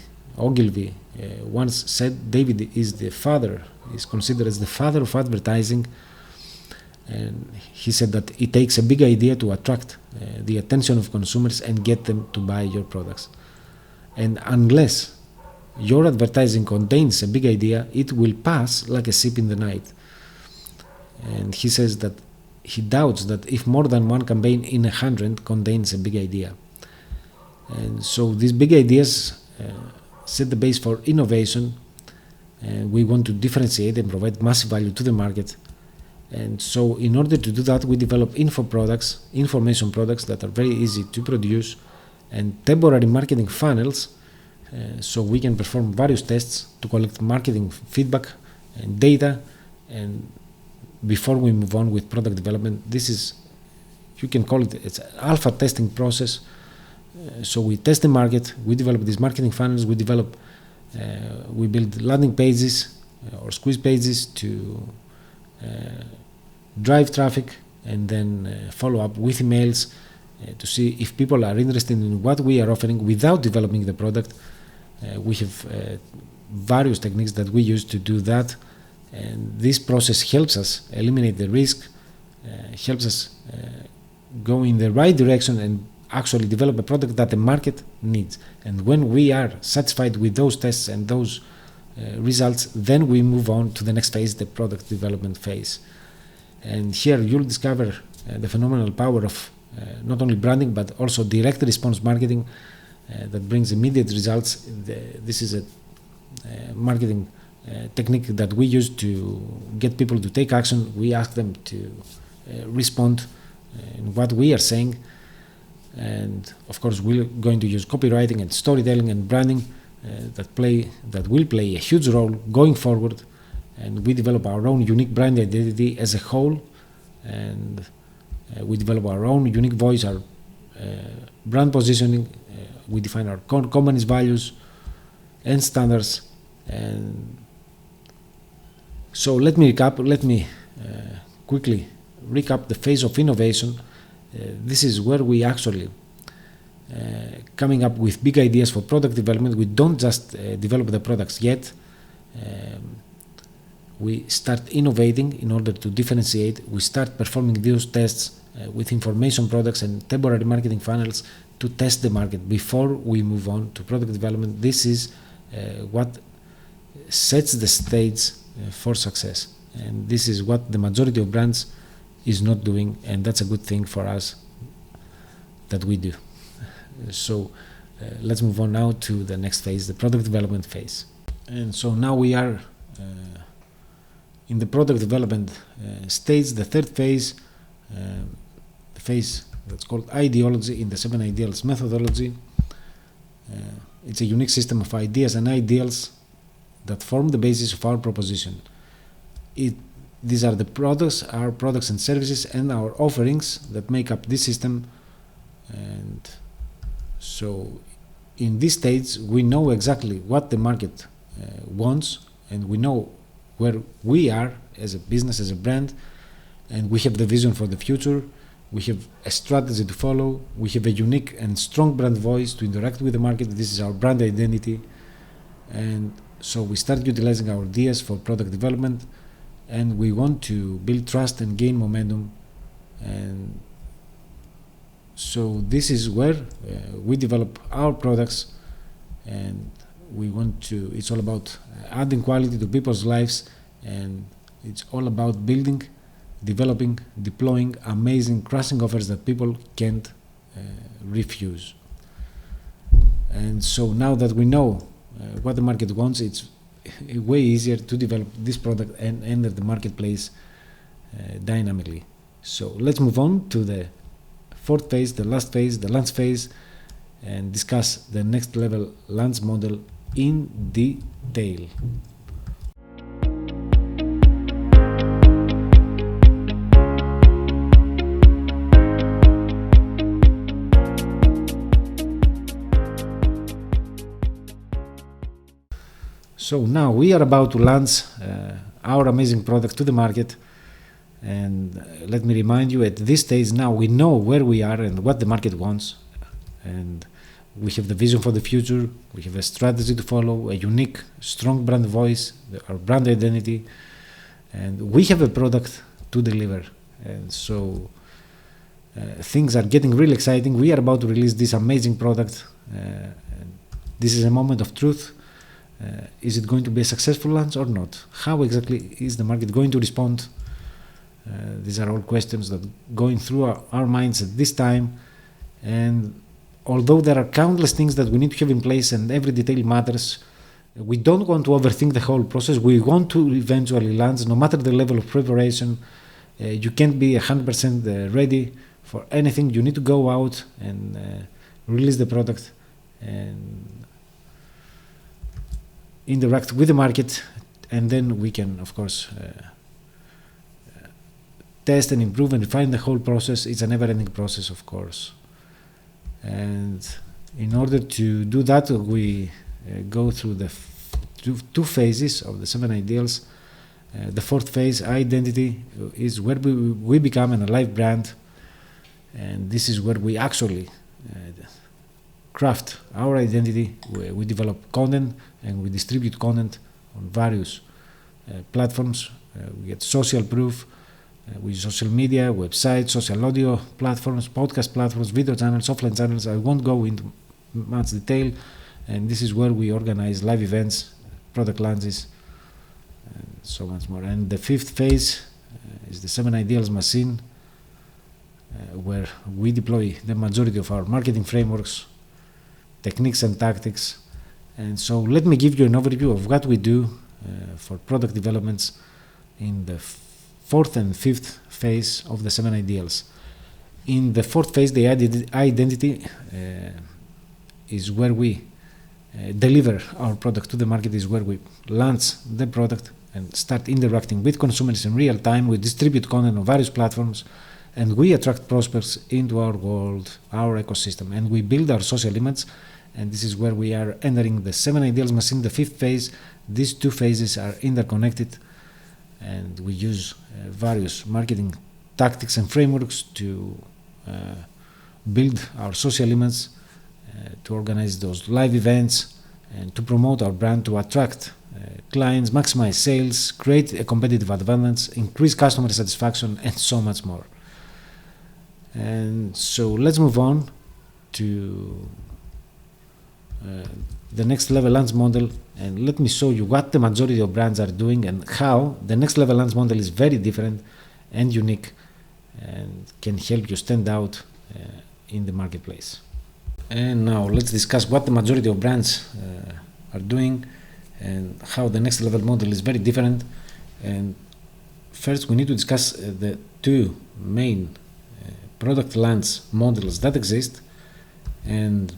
once said, David is considered as the father of advertising, and he said that it takes a big idea to attract the attention of consumers and get them to buy your products. And unless your advertising contains a big idea, it will pass like a ship in the night. And he says that he doubts that if more than one campaign in 100 contains a big idea. And so these big ideas set the base for innovation, and we want to differentiate and provide massive value to the market. And so in order to do that, we develop information products that are very easy to produce, and temporary marketing funnels, so we can perform various tests to collect marketing feedback and data. And before we move on with product development, this is you can call it's an alpha testing process. So we test the market, we develop these marketing funnels, we build landing pages or squeeze pages to drive traffic, and then follow up with emails to see if people are interested in what we are offering without developing the product. We have various techniques that we use to do that, and this process helps us eliminate the risk, helps us go in the right direction and actually develop a product that the market needs. And when we are satisfied with those tests and those results, then we move on to the next phase, the product development phase. And here you'll discover the phenomenal power of not only branding but also direct response marketing that brings immediate results. This is a marketing technique that we use to get people to take action. We ask them to respond in what we are saying, and of course we're going to use copywriting and storytelling and branding that will play a huge role going forward. And we develop our own unique brand identity as a whole, and we develop our own unique voice, our brand positioning. We define our company's values and standards. And so let me quickly recap the phase of innovation. This is where we actually coming up with big ideas for product development. We don't just develop the products yet. We start innovating in order to differentiate. We start performing those tests with information products and temporary marketing funnels to test the market before we move on to product development. This is what sets the stage for success, and this is what the majority of brands is not doing, and that's a good thing for us that we do. So let's move on now to the next phase, the product development phase. And so now we are in the product development stage, the third phase, the phase that's called ideology in the 7 ideals methodology. It's a unique system of ideas and ideals that form the basis of our proposition. These are the products, our products and services, and our offerings that make up this system. And so in this stage we know exactly what the market wants, and we know where we are as a business, as a brand, and we have the vision for the future. We have a strategy to follow. We have a unique and strong brand voice to interact with the market. This is our brand identity. And so we start utilizing our ideas for product development, and we want to build trust and gain momentum. And so this is where we develop our products, and we want to, it's all about adding quality to people's lives, and it's all about building, developing, deploying amazing, crushing offers that people can't refuse. And so now that we know what the market wants, it's way easier to develop this product and enter the marketplace dynamically. So let's move on to the fourth phase, the last phase, the launch phase, and discuss the next level launch model in detail. So now we are about to launch our amazing product to the market, and let me remind you, at this stage now we know where we are and what the market wants, and we have the vision for the future, we have a strategy to follow, a unique, strong brand voice, our brand identity, and we have a product to deliver. And so things are getting really exciting. We are about to release this amazing product. This is a moment of truth. Is it going to be a successful launch or not? How exactly is the market going to respond? These are all questions that are going through our minds at this time. And although there are countless things that we need to have in place and every detail matters, we don't want to overthink the whole process. We want to eventually launch, no matter the level of preparation. You can't be 100% ready for anything. You need to go out and release the product and interact with the market, and then we can, of course, test and improve and refine the whole process. It's a never-ending process, of course. And in order to do that, we go through the two phases of the 7 ideals. The fourth phase, identity, is where we become an alive brand, and this is where we actually craft our identity. We develop content and we distribute content on various platforms. We get social proof. We use social media, websites, social audio platforms, podcast platforms, video channels, offline channels. I won't go into much detail, and this is where we organize live events, product launches, and so much more. And the fifth phase is the 7 ideals machine, where we deploy the majority of our marketing frameworks, techniques and tactics. And so let me give you an overview of what we do for product developments in the fourth and fifth phase of the 7 ideals. In the fourth phase, the identity is where we deliver our product to the market, is where we launch the product and start interacting with consumers in real time. We distribute content on various platforms, and we attract prospects into our world, our ecosystem, and we build our social image. And this is where we are entering the 7 ideals machine, the fifth phase. These two phases are interconnected, and we use various marketing tactics and frameworks to build our social image, to organize those live events, and to promote our brand, to attract clients, maximize sales, create a competitive advantage, increase customer satisfaction, and so much more. And so let's move on to the next level launch model, and let me show you what the majority of brands are doing and how the next level launch model is very different and unique and can help you stand out in the marketplace. And now let's discuss what the majority of brands are doing and how the next level model is very different. And first we need to discuss the two main product launch models that exist. And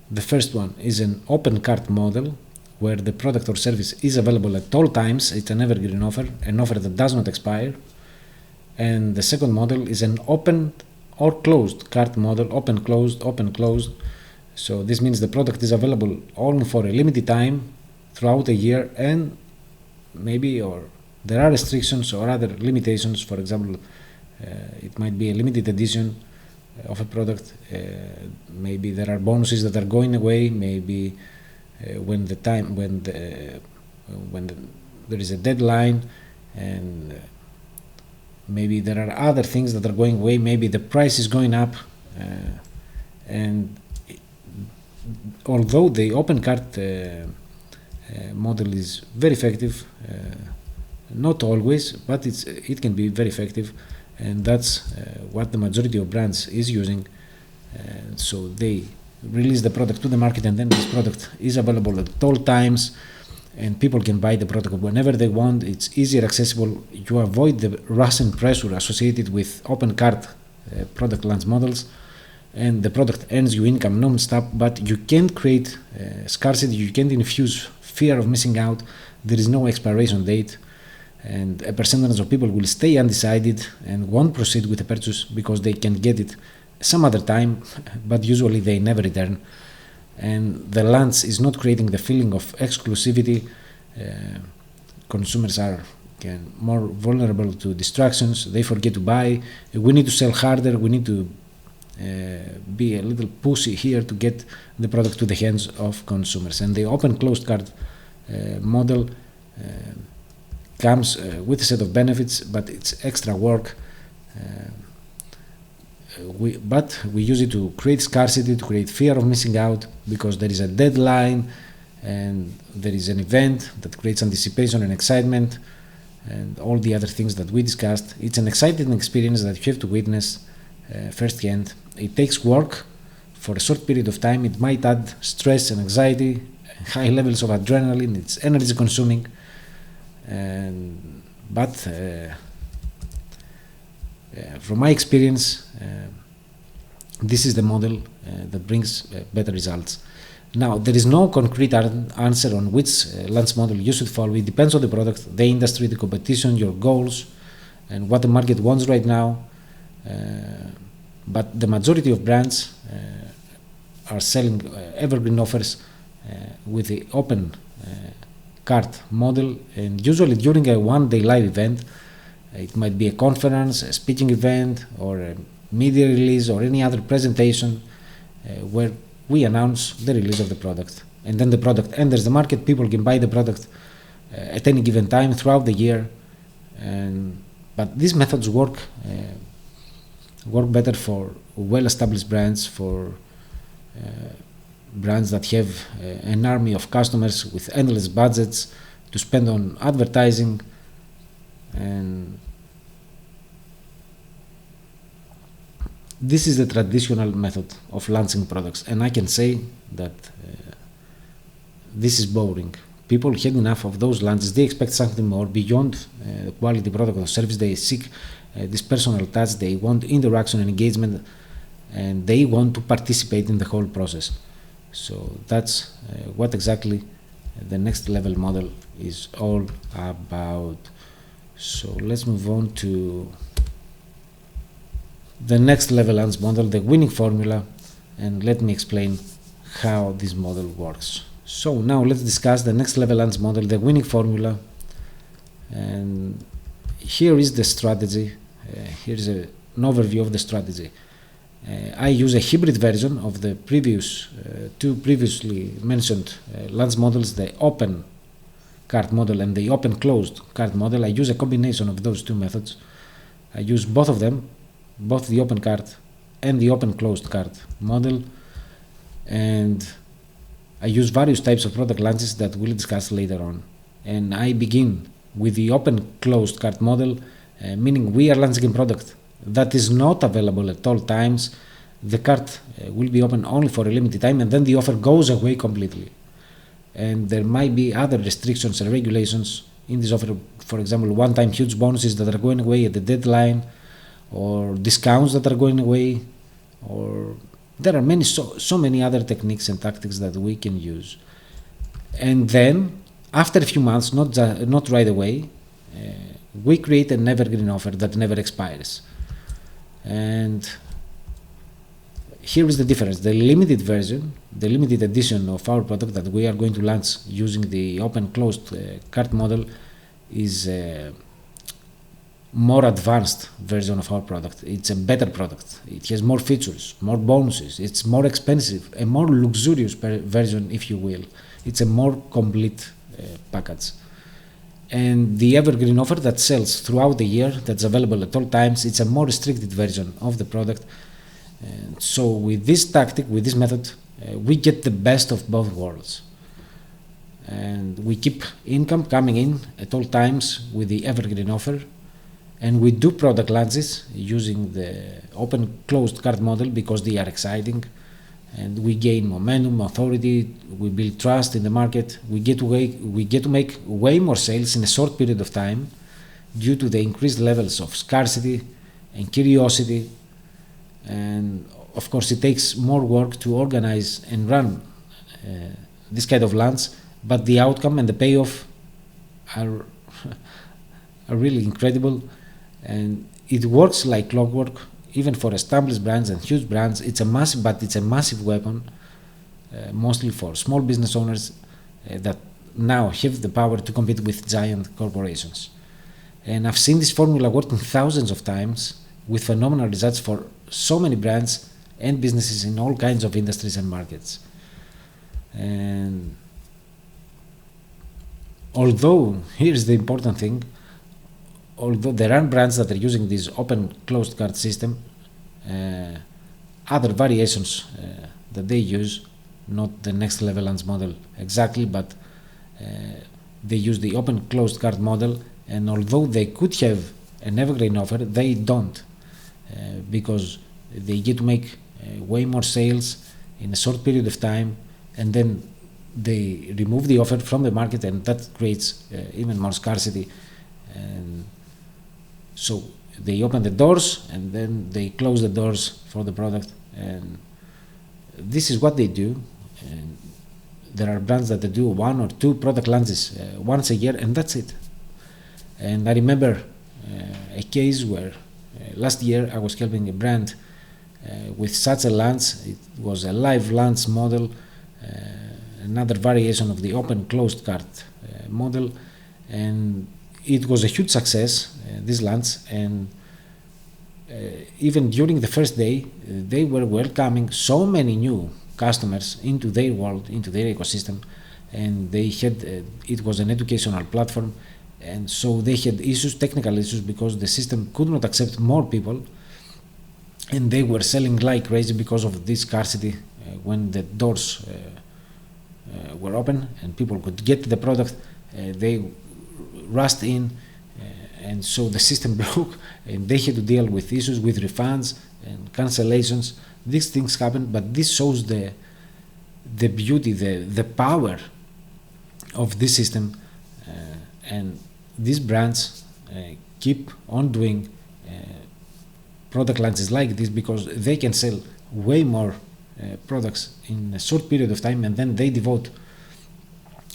the first one is an open cart model, where the product or service is available at all times. It's an evergreen offer, an offer that does not expire. And the second model is an open or closed cart model, open closed. So this means the product is available only for a limited time throughout a year, and maybe or there are restrictions or other limitations. For example, it might be a limited edition of a product. Maybe there are bonuses that are going away. Maybe when there is a deadline, and maybe there are other things that are going away. Maybe the price is going up, and although the open cart model is very effective, not always, but it can be very effective. And that's what the majority of brands is using. So they release the product to the market, and then this product is available at all times, and people can buy the product whenever they want. It's easier accessible. You avoid the rush and pressure associated with open cart product launch models, and the product earns you income non-stop, but you can't create scarcity. You can't infuse fear of missing out. There is no expiration date, and a percentage of people will stay undecided and won't proceed with the purchase because they can get it some other time, but usually they never return. And the launch is not creating the feeling of exclusivity. Consumers are more vulnerable to distractions. They forget to buy. We need to sell harder. We need to be a little pushy here to get the product to the hands of consumers. And the open closed cart model comes with a set of benefits, but it's extra work. But we use it to create scarcity, to create fear of missing out, because there is a deadline and there is an event that creates anticipation and excitement and all the other things that we discussed. It's an exciting experience that you have to witness firsthand. It takes work for a short period of time. It might add stress and anxiety, high levels of adrenaline. It's energy consuming. But from my experience, this is the model that brings better results. Now, there is no concrete answer on which launch model you should follow. It depends on the product, the industry, the competition, your goals, and what the market wants right now. But the majority of brands are selling evergreen offers with the open cart model, and usually during a one-day live event. It might be a conference, a speaking event, or a media release, or any other presentation where we announce the release of the product. And then the product enters the market. People can buy the product at any given time throughout the year. But these methods work better for well-established brands, for brands that have an army of customers with endless budgets to spend on advertising. And this is the traditional method of launching products, and I can say that this is boring. People had enough of those launches. They expect something more beyond the quality product or service. They seek this personal touch. They want interaction and engagement, and they want to participate in the whole process. So that's what exactly the next level model is all about. So let's move on to the next level launch model, the winning formula, and let me explain how this model works. So now let's discuss the next level launch model, the winning formula. And here is the strategy. Here's an overview of the strategy. I use a hybrid version of the two previously mentioned launch models, the open cart model and the open closed cart model. I use a combination of those two methods. I use both of them, both the open cart and the open closed cart model, and I use various types of product launches that we'll discuss later on. And I begin with the open closed cart model, meaning we are launching a product that is not available at all times. The cart will be open only for a limited time, and then the offer goes away completely. And there might be other restrictions and regulations in this offer, for example, one-time huge bonuses that are going away at the deadline, or discounts that are going away, or there are so many other techniques and tactics that we can use. And then, after a few months, not right away, we create an evergreen offer that never expires. And here is the difference. The limited version, the limited edition of our product that we are going to launch using the open-closed cart model is a more advanced version of our product. It's a better product. It has more features, more bonuses. It's more expensive, a more luxurious version, if you will. It's a more complete package. And the evergreen offer that sells throughout the year, that's available at all times, it's a more restricted version of the product. And so with this tactic, with this method, we get the best of both worlds. And we keep income coming in at all times with the evergreen offer. And we do product launches using the open-closed cart model because they are exciting. And we gain momentum, authority, we build trust in the market. We get to make way more sales in a short period of time due to the increased levels of scarcity and curiosity. And of course, it takes more work to organize and run this kind of launch, but the outcome and the payoff are really incredible. And it works like clockwork. Even for established brands and huge brands, it's a massive weapon, mostly for small business owners that now have the power to compete with giant corporations. And I've seen this formula working thousands of times with phenomenal results for so many brands and businesses in all kinds of industries and markets. And although, here's the important thing, although there are brands that are using this open closed cart system, other variations that they use, not the next level launch model exactly, but they use the open closed cart model, and although they could have an evergreen offer, they don't, because they get to make way more sales in a short period of time, and then they remove the offer from the market, and that creates even more scarcity. And so they open the doors and then they close the doors for the product, and this is what they do. And there are brands that they do 1 or 2 product launches once a year, and that's it. And I remember a case where last year I was helping a brand with such a launch. It was a live launch model, another variation of the open closed cart model, and it was a huge success, this launch, and even during the first day they were welcoming so many new customers into their world, into their ecosystem, and they had it was an educational platform, and so they had technical issues, because the system could not accept more people, and they were selling like crazy because of this scarcity. When the doors were open and people could get the product, they rushed in, and so the system broke, and they had to deal with issues with refunds and cancellations. These things happen, but this shows the beauty, the power of this system, and these brands keep on doing product launches like this, because they can sell way more products in a short period of time, and then they devote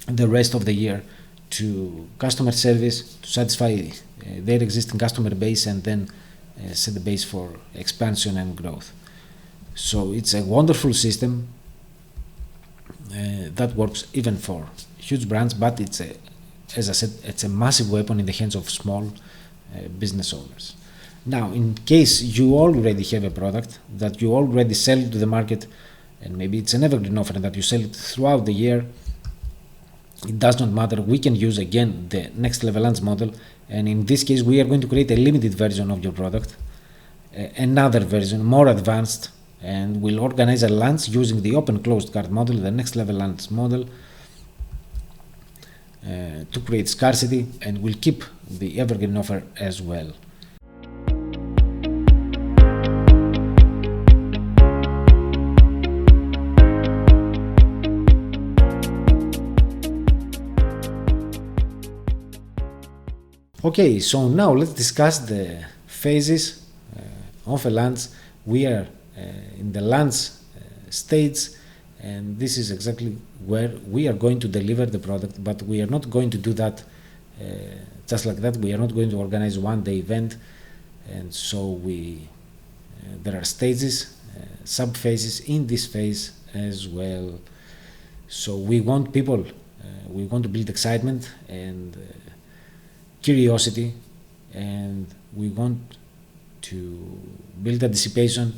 the rest of the year to customer service, to satisfy their existing customer base, and then set the base for expansion and growth. So it's a wonderful system that works even for huge brands, but as I said, it's a massive weapon in the hands of small business owners. Now, in case you already have a product that you already sell to the market, and maybe it's an evergreen offer that you sell it throughout the year, it does not matter. We can use again the next level launch model, and in this case we are going to create a limited version of your product, another version more advanced, and we'll organize a launch using the open closed cart model, the next level launch model, to create scarcity, and we'll keep the evergreen offer as well. Okay, so now let's discuss the phases of a launch. We are in the launch stage, and this is exactly where we are going to deliver the product, but we are not going to do that just like that. We are not going to organize one-day event, and so there are stages, sub-phases in this phase as well. So we want people, we want to build excitement and curiosity, and we want to build anticipation,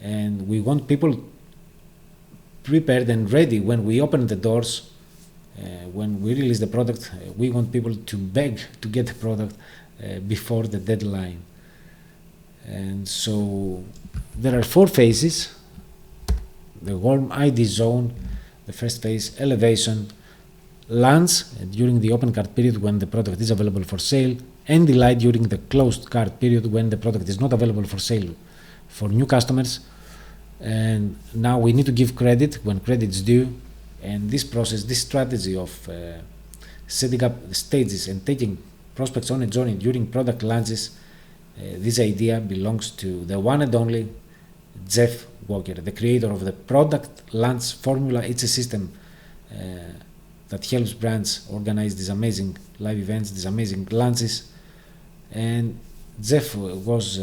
and we want people prepared and ready when we open the doors. When we release the product, we want people to beg to get the product before the deadline. And so there are 4 phases: the warm ID zone, the first phase, elevation, launch during the open cart period when the product is available for sale, and delight during the closed cart period when the product is not available for sale for new customers. And now we need to give credit when credit is due, and this process, this strategy of setting up the stages and taking prospects on a journey during product launches, this idea belongs to the one and only Jeff Walker, the creator of the product launch formula. It's a system that helps brands organize these amazing live events, these amazing launches. And Jeff was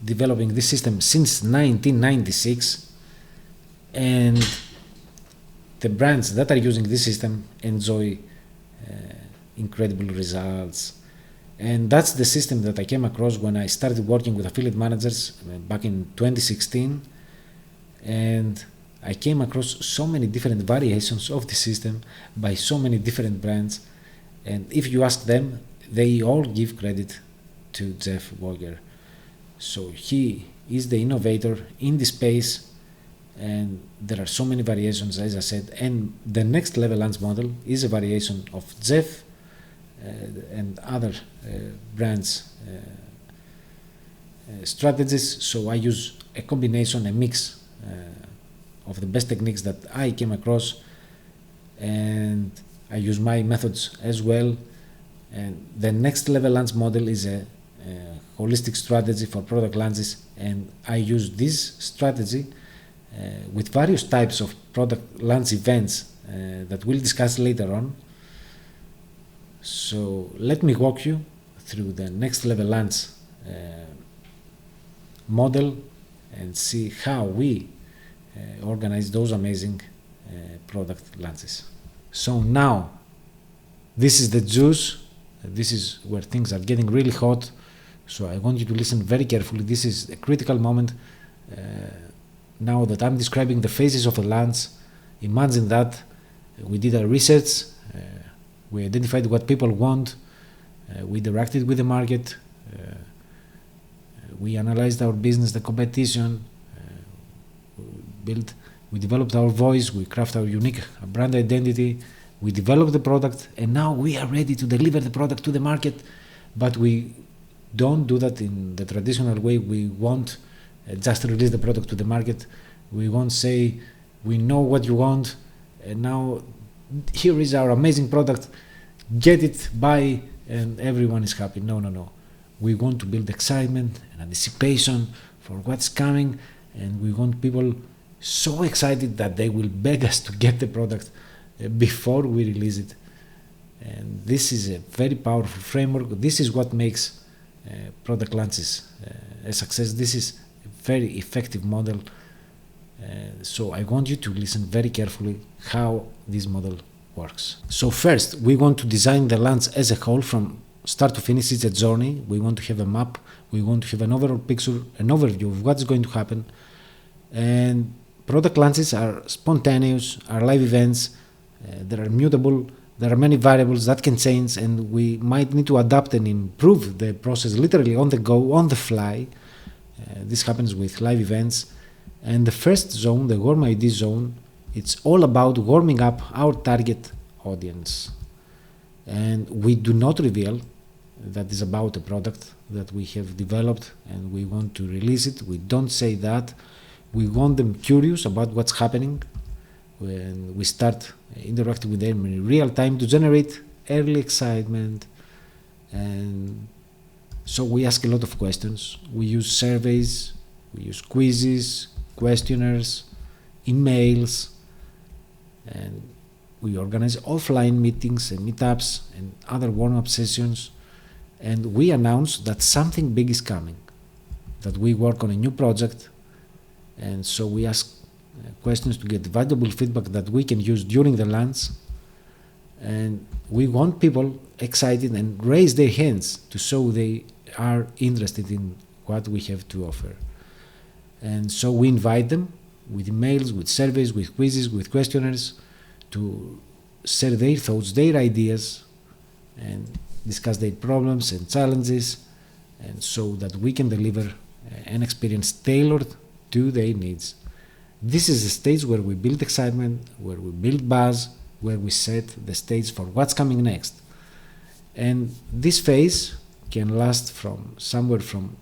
developing this system since 1996, and the brands that are using this system enjoy incredible results. And that's the system that I came across when I started working with affiliate managers back in 2016, and I came across so many different variations of the system by so many different brands, and if you ask them, they all give credit to Jeff Walker. So he is the innovator in this space, and there are so many variations, as I said, and the next level launch model is a variation of Jeff and other brands strategies. So I use a combination, a mix of the best techniques that I came across, and I use my methods as well. And the next level launch model is a holistic strategy for product launches, and I use this strategy with various types of product launch events that we'll discuss later on. So let me walk you through the next level launch model and see how we organize those amazing product launches. So now, this is the juice. This is where things are getting really hot. So I want you to listen very carefully. This is a critical moment. Now that I'm describing the phases of a launch, imagine that we did our research, we identified what people want, we interacted with the market, we analyzed our business, the competition, we developed our voice, we craft our unique brand identity, we developed the product, and now we are ready to deliver the product to the market. But we don't do that in the traditional way. We won't just release the product to the market. We won't say, we know what you want, and now here is our amazing product, get it, buy, and everyone is happy. No. We want to build excitement and anticipation for what's coming, and we want people so excited that they will beg us to get the product before we release it. And this is a very powerful framework. This is what makes product launches a success. This is a very effective model. So I want you to listen very carefully how this model works. So first, we want to design the launch as a whole from start to finish. It's a journey. We want to have a map. We want to have an overall picture, an overview of what's going to happen. And product launches are spontaneous, are live events. They are mutable. There are many variables that can change, and we might need to adapt and improve the process literally on the go, on the fly. This happens with live events. And the first zone, the warm ID zone, it's all about warming up our target audience. And we do not reveal that is about a product that we have developed and we want to release it. We don't say that. We want them curious about what's happening. When we start interacting with them in real time to generate early excitement. And so we ask a lot of questions. We use surveys, we use quizzes, questionnaires, emails, and we organize offline meetings and meetups and other warm-up sessions. And we announce that something big is coming, that we work on a new project. And so we ask questions to get valuable feedback that we can use during the launch. And we want people excited and raise their hands to show they are interested in what we have to offer. And so we invite them with emails, with surveys, with quizzes, with questionnaires to share their thoughts, their ideas, and discuss their problems and challenges, and so that we can deliver an experience tailored to their needs. This is the stage where we build excitement, where we build buzz, where we set the stage for what's coming next. And this phase can last from somewhere from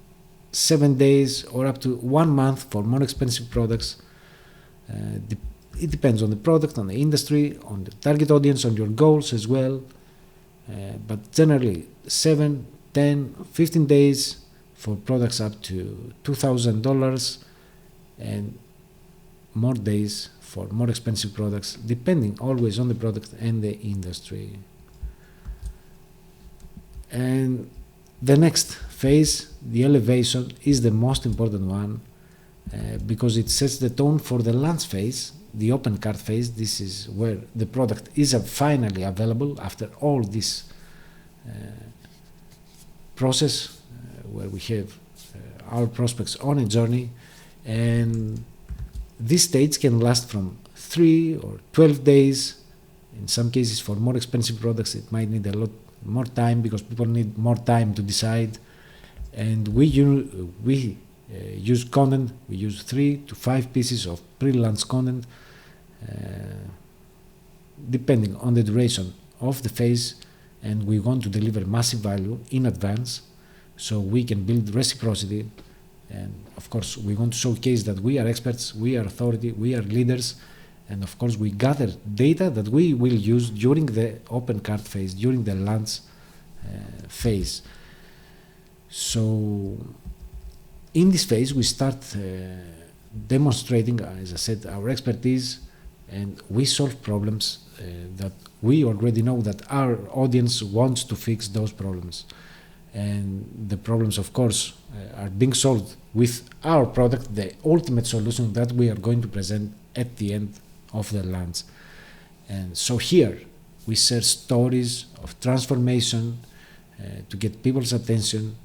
7 days or up to 1 month for more expensive products. It depends on the product, on the industry, on the target audience, on your goals as well. But generally 7, 10, 15 days for products up to $2,000, and more days for more expensive products, depending always on the product and the industry. And the next phase, the elevation, is the most important one because it sets the tone for the launch phase, the open cart phase. This is where the product is finally available after all this process, where we have our prospects on a journey. And this stage can last from 3 or 12 days. In some cases, for more expensive products, it might need a lot more time because people need more time to decide. And we use content. We use 3 to 5 pieces of pre-launch content, depending on the duration of the phase. And we want to deliver massive value in advance so we can build reciprocity. And of course, we want to showcase that we are experts, we are authority, we are leaders. And of course, we gather data that we will use during the open cart phase, during the launch phase. So in this phase, we start demonstrating, as I said, our expertise, and we solve problems that we already know that our audience wants to fix those problems. and the problems, of course, are being solved with our product, the ultimate solution that we are going to present at the end of the launch. And so here we share stories of transformation to get people's attention,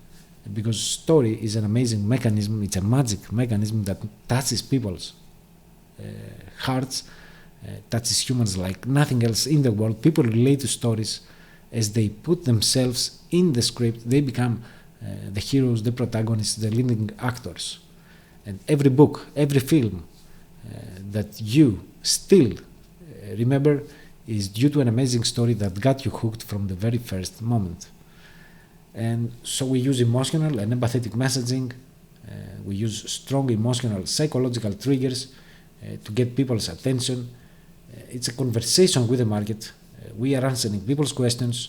because story is an amazing mechanism. It's a magic mechanism that touches people's hearts, touches humans like nothing else in the world. People relate to stories. As they put themselves in the script, they become the heroes, the protagonists, the leading actors. And every book, every film that you still remember is due to an amazing story that got you hooked from the very first moment. And so we use emotional and empathetic messaging. We use strong emotional psychological triggers to get people's attention. It's a conversation with the market. We are answering people's questions.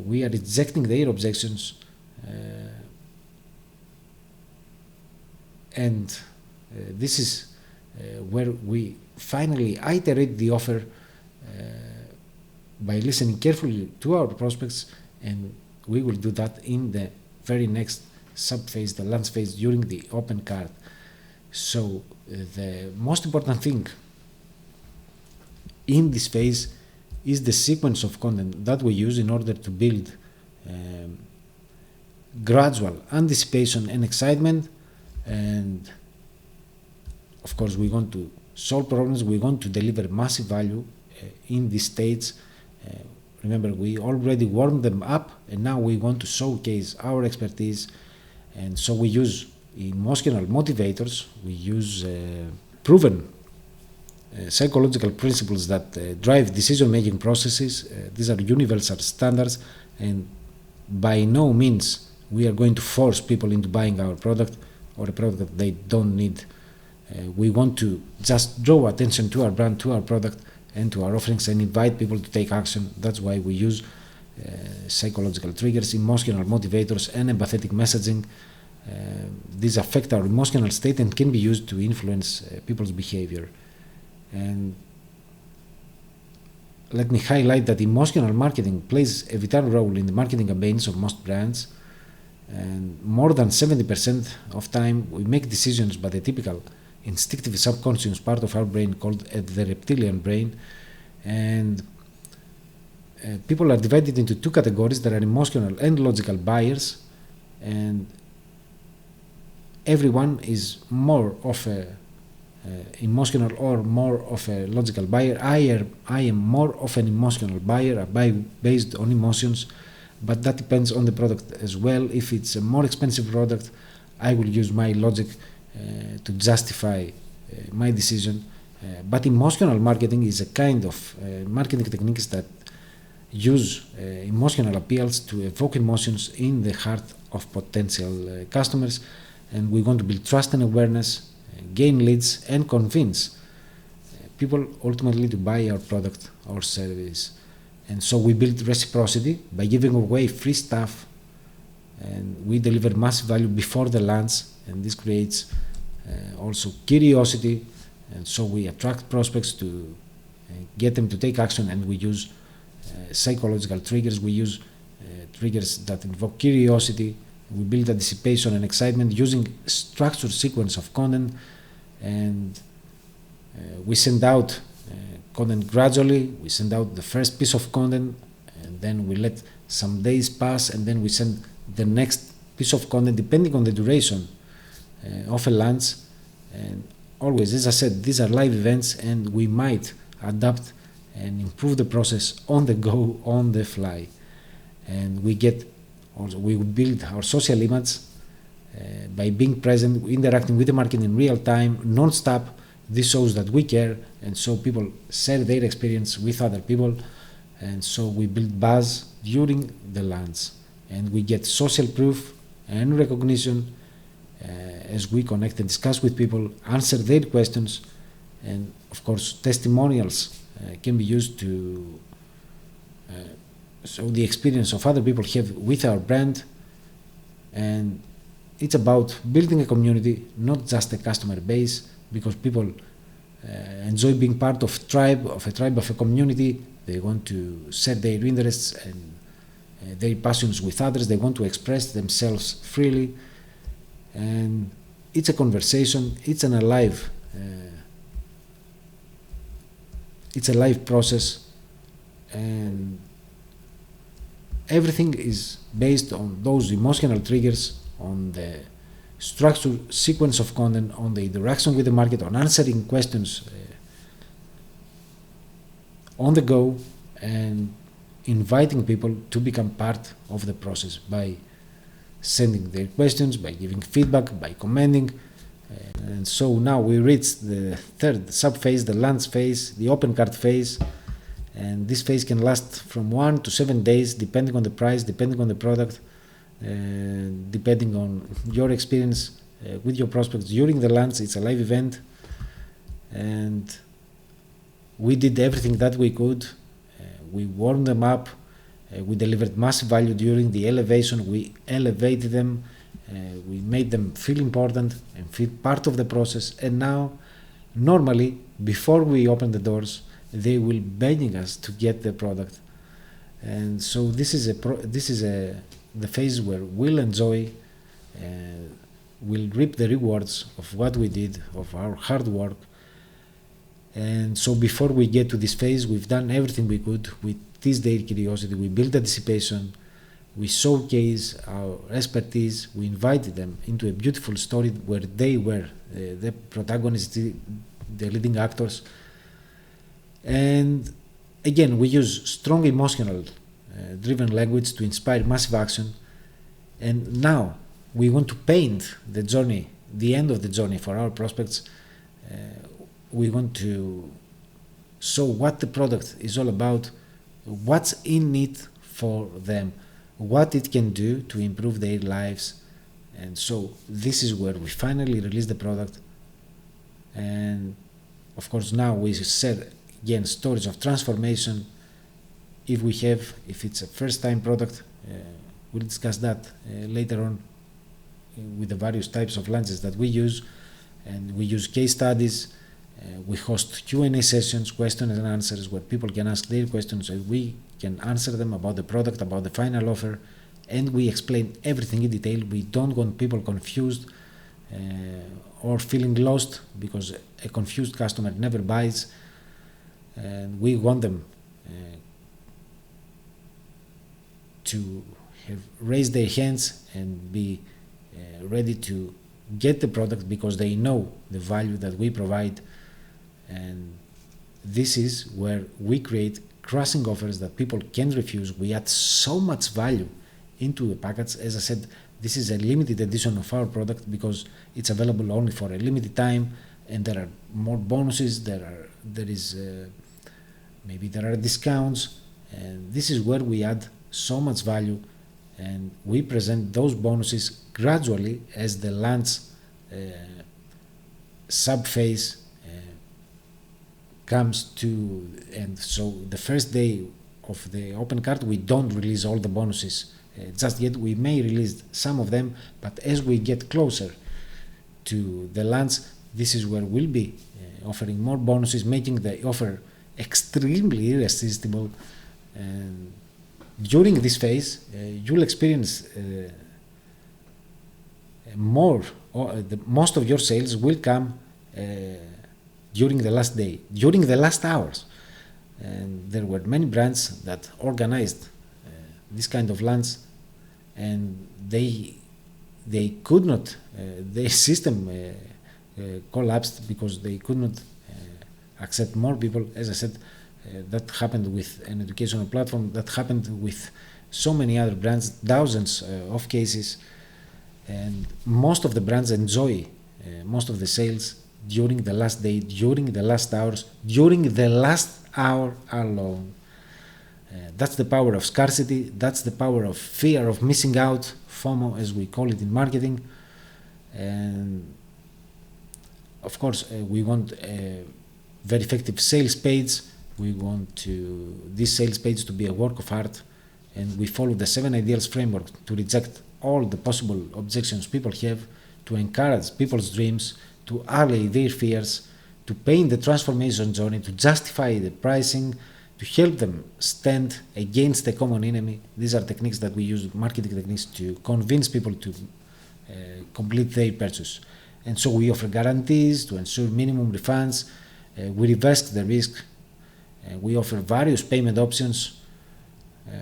We are rejecting their objections. And this is where we finally iterate the offer by listening carefully to our prospects, and we will do that in the very next sub-phase, the launch phase, during the open card. So the most important thing in this phase is the sequence of content that we use in order to build gradual anticipation and excitement. And of course, we want to solve problems, we want to deliver massive value in this stage. Remember, we already warmed them up, and now we want to showcase our expertise. And so we use emotional motivators, we use proven psychological principles that drive decision-making processes. These are universal standards, and by no means we are going to force people into buying our product or a product that they don't need. We want to just draw attention to our brand, to our product, and to our offerings, and invite people to take action. That's why we use psychological triggers, emotional motivators, and empathetic messaging. These affect our emotional state and can be used to influence people's behavior. And let me highlight that emotional marketing plays a vital role in the marketing campaigns of most brands. And more than 70% of time we make decisions by the typical instinctive subconscious part of our brain called the reptilian brain. And people are divided into two categories. There are emotional and logical buyers, and everyone is more of a emotional or more of a logical buyer. I am more of an emotional buyer. I buy based on emotions, but that depends on the product as well. If it's a more expensive product, I will use my logic to justify my decision. But emotional marketing is a kind of marketing techniques that use emotional appeals to evoke emotions in the heart of potential customers. And we want to build trust and awareness, gain leads, and convince people ultimately to buy our product or service. And so we build reciprocity by giving away free stuff, and we deliver massive value before the launch, and this creates also curiosity. And so we attract prospects to get them to take action, and we use psychological triggers. We use triggers that invoke curiosity. We build anticipation and excitement using structured sequence of content, and we send out content gradually. We send out the first piece of content, and then we let some days pass, and then we send the next piece of content depending on the duration of a launch. And always, as I said, these are live events, and we might adapt and improve the process on the go, on the fly. And we build our social image by being present, interacting with the market in real time, non-stop. This shows that we care, and so people share their experience with other people, and so we build buzz during the launch, and we get social proof and recognition as we connect and discuss with people, answer their questions, and of course testimonials can be used to show the experience of other people have with our brand. And it's about building a community, not just a customer base, because people enjoy being part of a tribe, of a community. They want to share their interests and their passions with others. They want to express themselves freely, and it's a conversation. It's a live process, and everything is based on those emotional triggers, on the structure, sequence of content, on the interaction with the market, on answering questions on the go, and inviting people to become part of the process by sending their questions, by giving feedback, by commenting. And so now we reach the third sub-phase, the launch phase, the open cart phase. And this phase can last from 1 to 7 days, depending on the price, depending on the product, depending on your experience with your prospects during the launch. It's a live event, and we did everything that we could. We warmed them up. We delivered massive value during the elevation. We elevated them. We made them feel important and feel part of the process. And now, normally, before we open the doors, they will begging us to get the product. And so this is the phase where we'll enjoy, we'll reap the rewards of what we did, of our hard work. And so before we get to this phase, we've done everything we could. We teased their curiosity, we built anticipation, we showcase our expertise, we invited them into a beautiful story where they were the protagonists, the leading actors. And again, we use strong emotional driven language to inspire massive action. And now we want to paint the journey, the end of the journey for our prospects. We want to show what the product is all about, what's in it for them, what it can do to improve their lives. And so this is where we finally release the product. And of course now we said again stories of transformation. If it's a first time product, we'll discuss that later on with the various types of launches that we use. And we use case studies. We host Q&A sessions, questions and answers, where people can ask their questions and we can answer them about the product, about the final offer, and we explain everything in detail. We don't want people confused or feeling lost, because a confused customer never buys, and we want them to have raised their hands and be ready to get the product because they know the value that we provide. And this is where we create crushing offers that people can refuse. We add so much value into the package. As I said, this is a limited edition of our product because it's available only for a limited time, and there are more bonuses. There are discounts, and this is where we add so much value, and we present those bonuses gradually as the launch sub-phase comes to. And so the first day of the open cart, we don't release all the bonuses just yet. We may release some of them, but as we get closer to the launch, this is where we'll be offering more bonuses, making the offer extremely irresistible. And during this phase, you'll experience most of your sales will come during the last day, during the last hours. And there were many brands that organized this kind of launch, and they could not, their system collapsed because they could not accept more people. As I said, that happened with an educational platform, that happened with so many other brands, thousands of cases. And most of the brands enjoy most of the sales during the last day, during the last hours, during the last hour alone. That's the power of scarcity. That's the power of fear of missing out, FOMO as we call it in marketing. And of course, we want a very effective sales page. We want this sales page to be a work of art, and we follow the 7 ideals framework to reject all the possible objections people have, to encourage people's dreams, to allay their fears, to paint the transformation journey, to justify the pricing, to help them stand against a common enemy. These are techniques that we use, marketing techniques, to convince people to complete their purchase. And so we offer guarantees to ensure minimum refunds. We reverse the risk. We offer various payment options.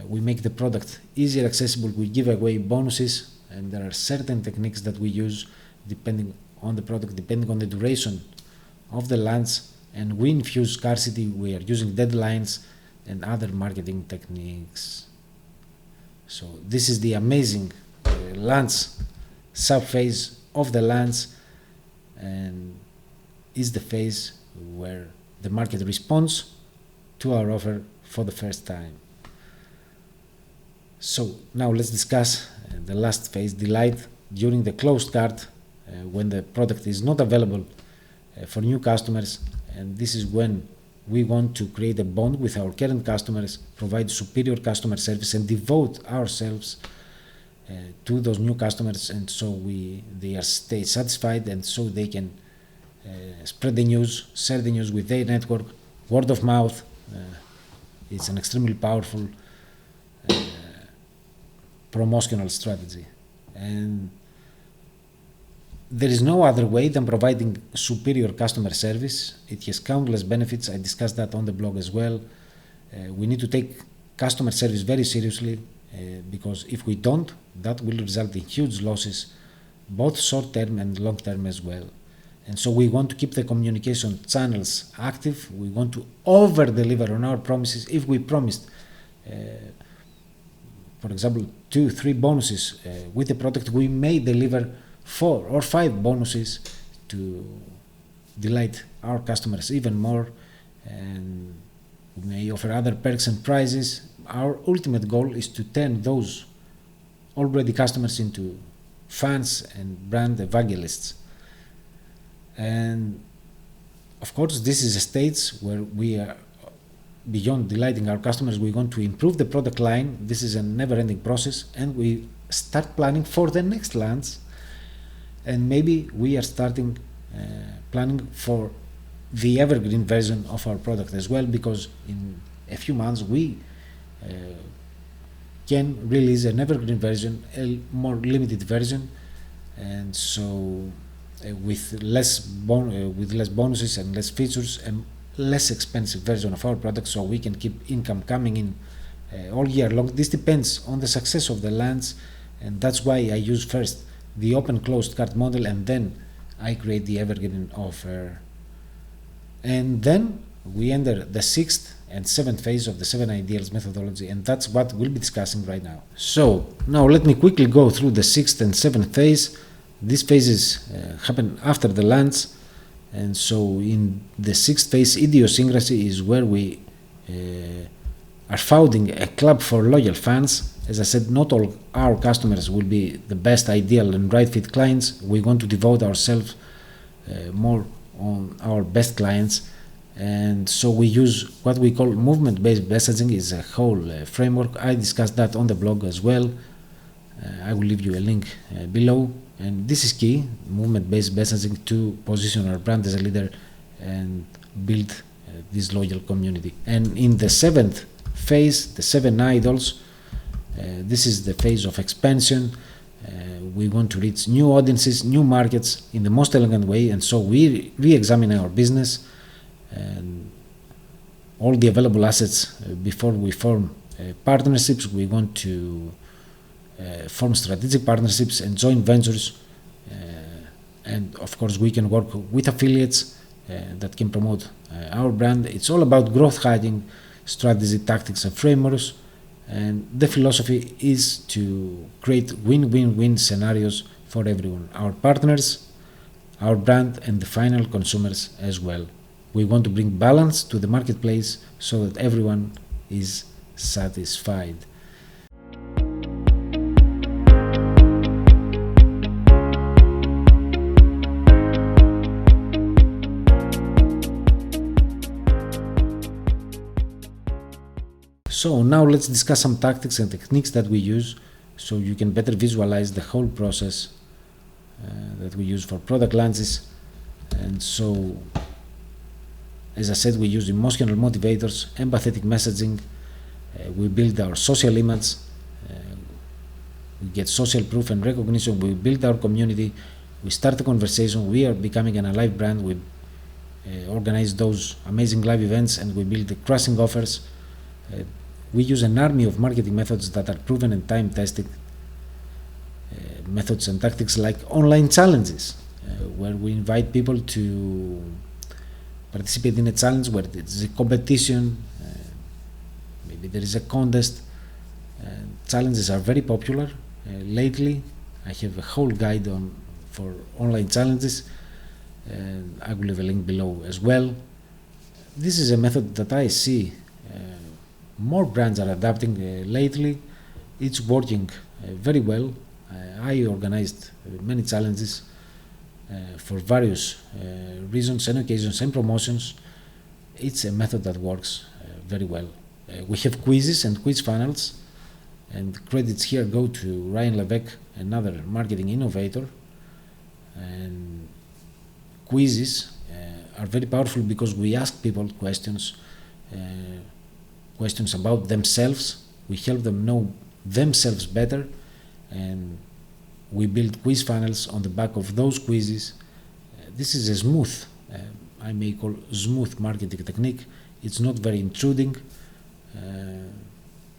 We make the product easier accessible. We give away bonuses, and there are certain techniques that we use depending on the product, depending on the duration of the launch, and we infuse scarcity. We are using deadlines and other marketing techniques. So this is the amazing launch sub-phase of the launch, and is the phase where the market responds to our offer for the first time. So now let's discuss the last phase, delight during the closed cart, when the product is not available for new customers. And this is when we want to create a bond with our current customers, provide superior customer service, and devote ourselves to those new customers, and so they stay satisfied, and so they can spread the news, share the news with their network. Word of mouth, it's an extremely powerful promotional strategy, and there is no other way than providing superior customer service. It has countless benefits. I discussed that on the blog as well. We need to take customer service very seriously, because if we don't, that will result in huge losses, both short-term and long-term as well. And so we want to keep the communication channels active. We want to over-deliver on our promises. If we promised, for example, 2-3 bonuses with the product, we may deliver 4 or 5 bonuses to delight our customers even more, and we may offer other perks and prizes. Our ultimate goal is to turn those already customers into fans and brand evangelists. And of course, this is a stage where we are beyond delighting our customers. We want to improve the product line. This is a never-ending process, and we start planning for the next launch. And maybe we are starting planning for the evergreen version of our product as well, because in a few months we can release an evergreen version, a more limited version, and so with less bonuses and less features, and less expensive version of our product, so we can keep income coming in all year long. This depends on the success of the launch, and that's why I use first the open closed cart model, and then I create the evergreen offer. And then we enter the 6th and 7th phase of the 7 ideals methodology, and that's what we'll be discussing right now. So now let me quickly go through the 6th and 7th phase. These phases happen after the launch, and so in the 6th phase, idiosyncrasy, is where we are founding a club for loyal fans. As I said, not all our customers will be the best, ideal, and right fit clients. We want to devote ourselves more on our best clients, and so we use what we call movement-based messaging. Is a whole framework. I discussed that on the blog as well. I will leave you a link below, and this is key, movement-based messaging, to position our brand as a leader and build this loyal community. And in the 7th phase, the 7 idols, this is the phase of expansion. We want to reach new audiences, new markets in the most elegant way, and so we re-examine our business and all the available assets before we form partnerships. We want to form strategic partnerships and joint ventures, and of course we can work with affiliates that can promote our brand. It's all about growth hacking, strategy, tactics, and frameworks. And the philosophy is to create win-win-win scenarios for everyone, our partners, our brand, and the final consumers as well. We want to bring balance to the marketplace so that everyone is satisfied. So now let's discuss some tactics and techniques that we use, so you can better visualize the whole process that we use for product launches. And so As I said, we use emotional motivators, empathetic messaging, we build our social image, we get social proof and recognition, we build our community, we start a conversation, we are becoming an alive brand, we organize those amazing live events, and we build the crushing offers. We use an army of marketing methods that are proven and time-tested, methods and tactics like online challenges, where we invite people to participate in a challenge where it's a competition, maybe there is a contest. Challenges are very popular. Lately, I have a whole guide for online challenges, and I will leave a link below as well. This is a method that I see more brands are adapting lately. It's working very well. I organized many challenges for various reasons and occasions and promotions. It's a method that works very well. We have quizzes and quiz funnels, and credits here go to Ryan Levesque, another marketing innovator. And quizzes are very powerful because we ask people questions about themselves. We help them know themselves better, and we build quiz funnels on the back of those quizzes. This is a smooth, I may call smooth marketing technique. It's not very intruding.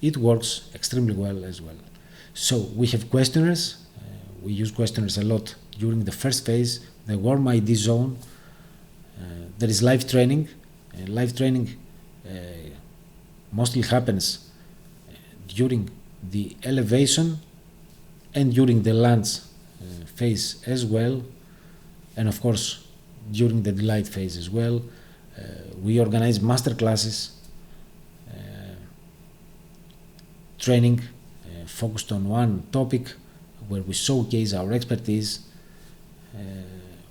It works extremely well as well. So we have questionnaires. We use questionnaires a lot during the first phase, the warm ID zone. There is live training. Live training mostly happens during the elevation and during the lunch phase as well, and of course during the delight phase as well. We organize master classes, training focused on one topic where we showcase our expertise.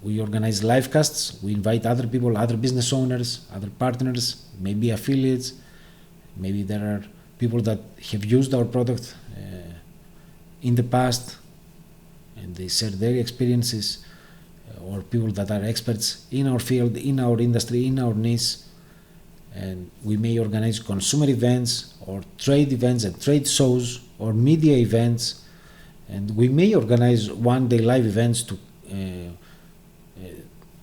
We organize live casts. We invite other people, other business owners, other partners, maybe affiliates. Maybe there are people that have used our product in the past and they share their experiences, or people that are experts in our field, in our industry, in our niche. And we may organize consumer events or trade events and trade shows or media events, and we may organize one-day live events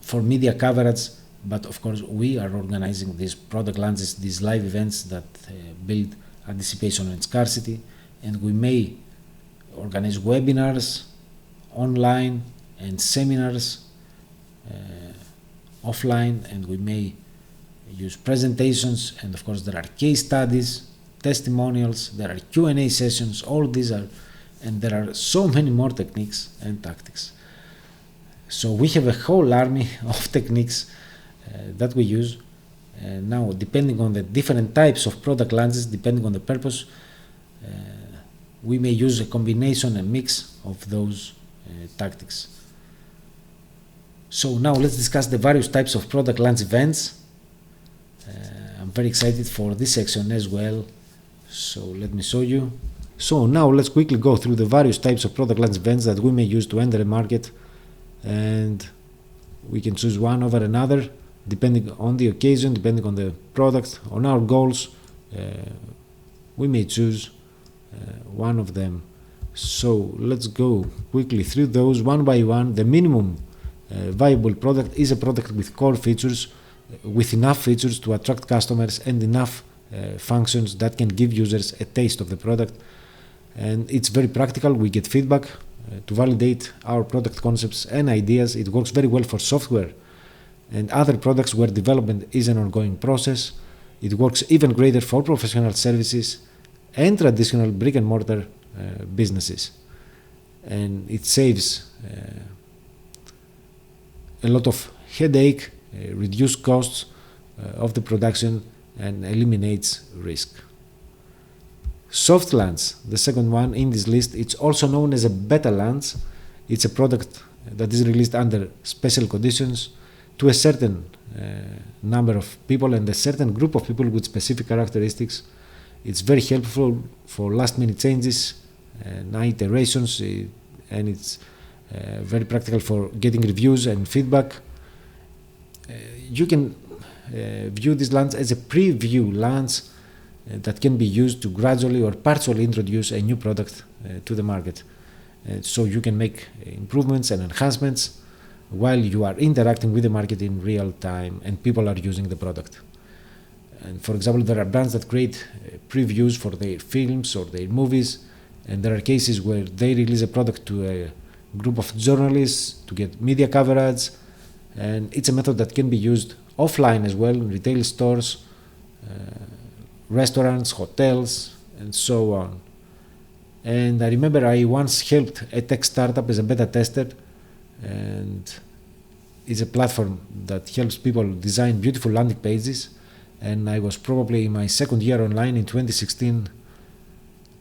for media coverage. But of course we are organizing these product launches, these live events that build anticipation and scarcity, and we may organize webinars online and seminars offline, and we may use presentations, and of course there are case studies, testimonials, there are Q&A sessions. All these are, and there are so many more techniques and tactics. So we have a whole army of techniques that we use. Now, depending on the different types of product launches, depending on the purpose, we may use a combination, a mix of those tactics. So now let's discuss the various types of product launch events. I'm very excited for this section as well, so let me show you. So now let's quickly go through the various types of product launch events that we may use to enter a market, and we can choose one over another depending on the occasion, depending on the product, on our goals. We may choose one of them. So let's go quickly through those one by one. The minimum viable product is a product with core features, with enough features to attract customers and enough functions that can give users a taste of the product. And it's very practical. We get feedback to validate our product concepts and ideas. It works very well for software and other products where development is an ongoing process. It works even greater for professional services and traditional brick and mortar businesses. And it saves a lot of headache, reduce costs of the production, and eliminates risk. Soft launch, the second one in this list, it's also known as a beta launch. It's a product that is released under special conditions to a certain number of people and a certain group of people with specific characteristics. It's very helpful for last minute changes, iterations, and it's very practical for getting reviews and feedback. You can view this launch as a preview launch that can be used to gradually or partially introduce a new product to the market. So you can make improvements and enhancements while you are interacting with the market in real time and people are using the product. And for example, there are brands that create previews for their films or their movies, and there are cases where they release a product to a group of journalists to get media coverage, and it's a method that can be used offline as well in retail stores, restaurants, hotels, and so on. And I remember I once helped a tech startup as a beta tester, and it's a platform that helps people design beautiful landing pages. And I was probably in my second year online in 2016,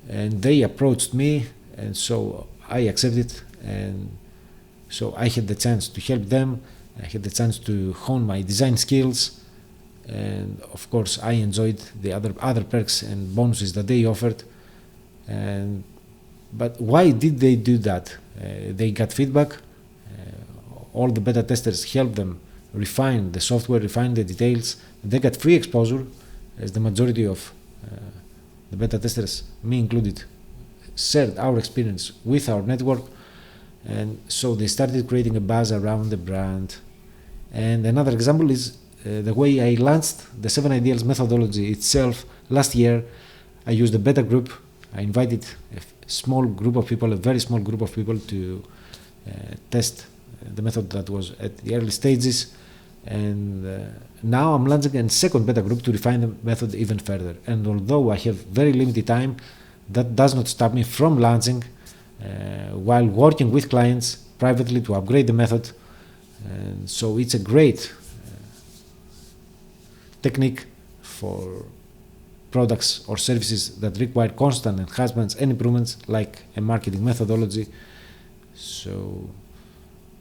and they approached me, and so I accepted, and so I had the chance to help them. I had the chance to hone my design skills, and of course I enjoyed the other perks and bonuses that they offered. But why did they do that? They got feedback. All the beta testers helped them refine the software, refine the details. They got free exposure, as the majority of the beta testers, me included, shared our experience with our network, and so they started creating a buzz around the brand. And another example is the way I launched the 7 Ideals methodology itself last year. I used a beta group. I invited a small group of people, a very small group of people, to test the method that was at the early stages. And now I'm launching a second beta group to refine the method even further. And although I have very limited time, that does not stop me from launching while working with clients privately to upgrade the method. And so it's a great technique for products or services that require constant enhancements and improvements, like a marketing methodology. So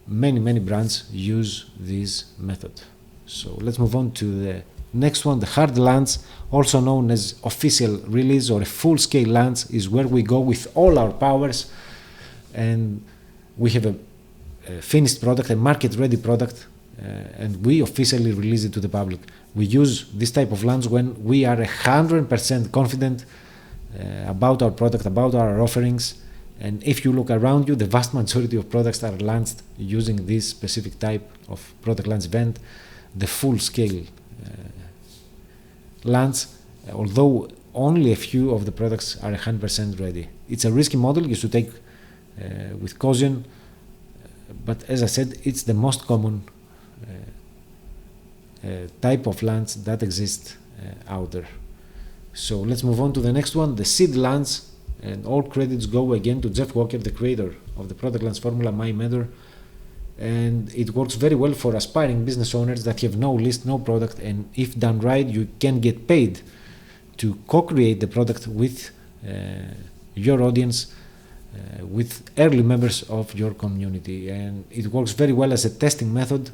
many brands use this method. So let's move on to the next one. The hard launch, also known as official release or a full-scale launch, is where we go with all our powers and we have a finished product, a market-ready product, and we officially release it to the public. We use this type of launch when we are 100% confident about our product, about our offerings. And if you look around you, the vast majority of products are launched using this specific type of product launch event, the full-scale launch, although only a few of the products are 100% ready. It's a risky model you should take with caution, but as I said, it's the most common type of launch that exists out there. So let's move on to the next one, the seed launch. And all credits go again to Jeff Walker, the creator of the product launch formula, my mentor. And it works very well for aspiring business owners that have no list, no product, and if done right, you can get paid to co-create the product with your audience, with early members of your community. And it works very well as a testing method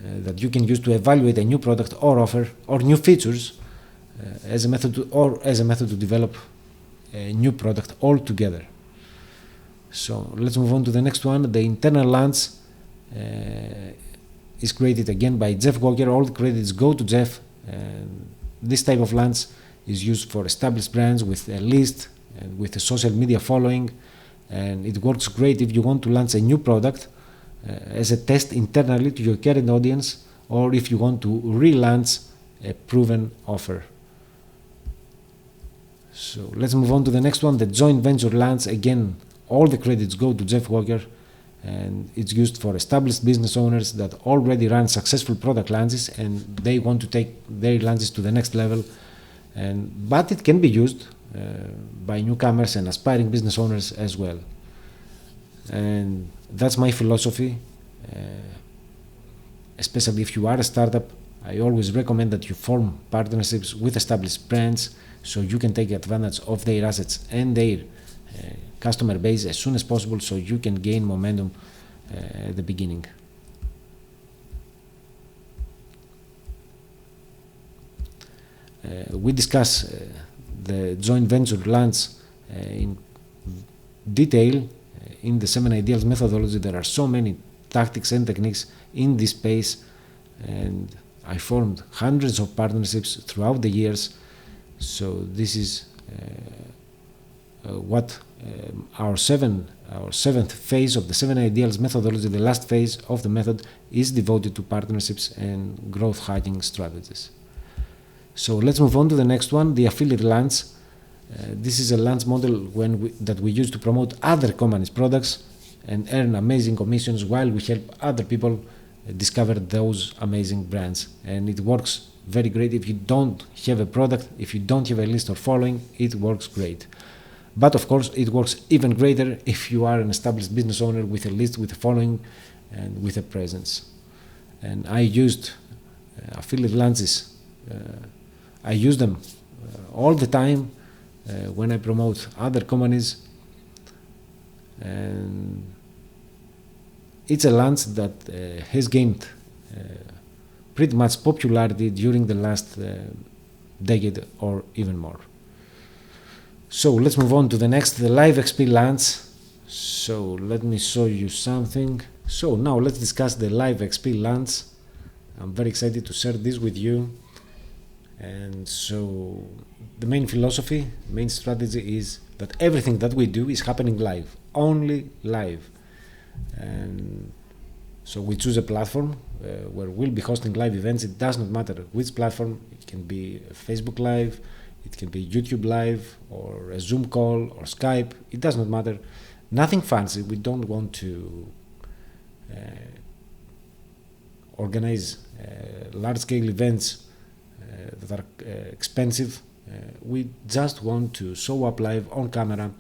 that you can use to evaluate a new product or offer or new features as a method to develop a new product altogether. So let's move on to the next one. The internal launch is created again by Jeff Walker. All the credits go to Jeff. This type of launch is used for established brands with a list and with a social media following, and it works great if you want to launch a new product as a test internally to your current audience, or if you want to relaunch a proven offer. So let's move on to the next one, the joint venture launch. Again, all the credits go to Jeff Walker, and it's used for established business owners that already run successful product launches and they want to take their launches to the next level. But it can be used by newcomers and aspiring business owners as well. And that's my philosophy. Especially if you are a startup, I always recommend that you form partnerships with established brands so you can take advantage of their assets and their customer base as soon as possible, so you can gain momentum at the beginning. We discuss the joint venture launch in detail in the 7 Ideals methodology. There are so many tactics and techniques in this space, and I formed hundreds of partnerships throughout the years. So this is what our seventh phase of the 7 Ideals methodology, the last phase of the method, is devoted to partnerships and growth hacking strategies. So let's move on to the next one, the affiliate launch. This is a launch model that we use to promote other companies' products and earn amazing commissions while we help other people discover those amazing brands. And it works very great. If you don't have a product, if you don't have a list or following, it works great. But of course, it works even greater if you are an established business owner with a list, with a following, and with a presence. And I used affiliate launches. I use them all the time when I promote other companies. And it's a launch that has gained pretty much popularity during the last decade or even more. So let's move on to the next, the Live XP launch. So let me show you something. So now let's discuss the Live XP launch. I'm very excited to share this with you. And so the main philosophy, main strategy is that everything that we do is happening live, only live. And so we choose a platform where we'll be hosting live events. It does not matter which platform. It can be Facebook Live, it can be YouTube Live, or a Zoom call, or Skype. It does not matter. Nothing fancy. We don't want to organize large-scale events that are expensive. We just want to show up live on camera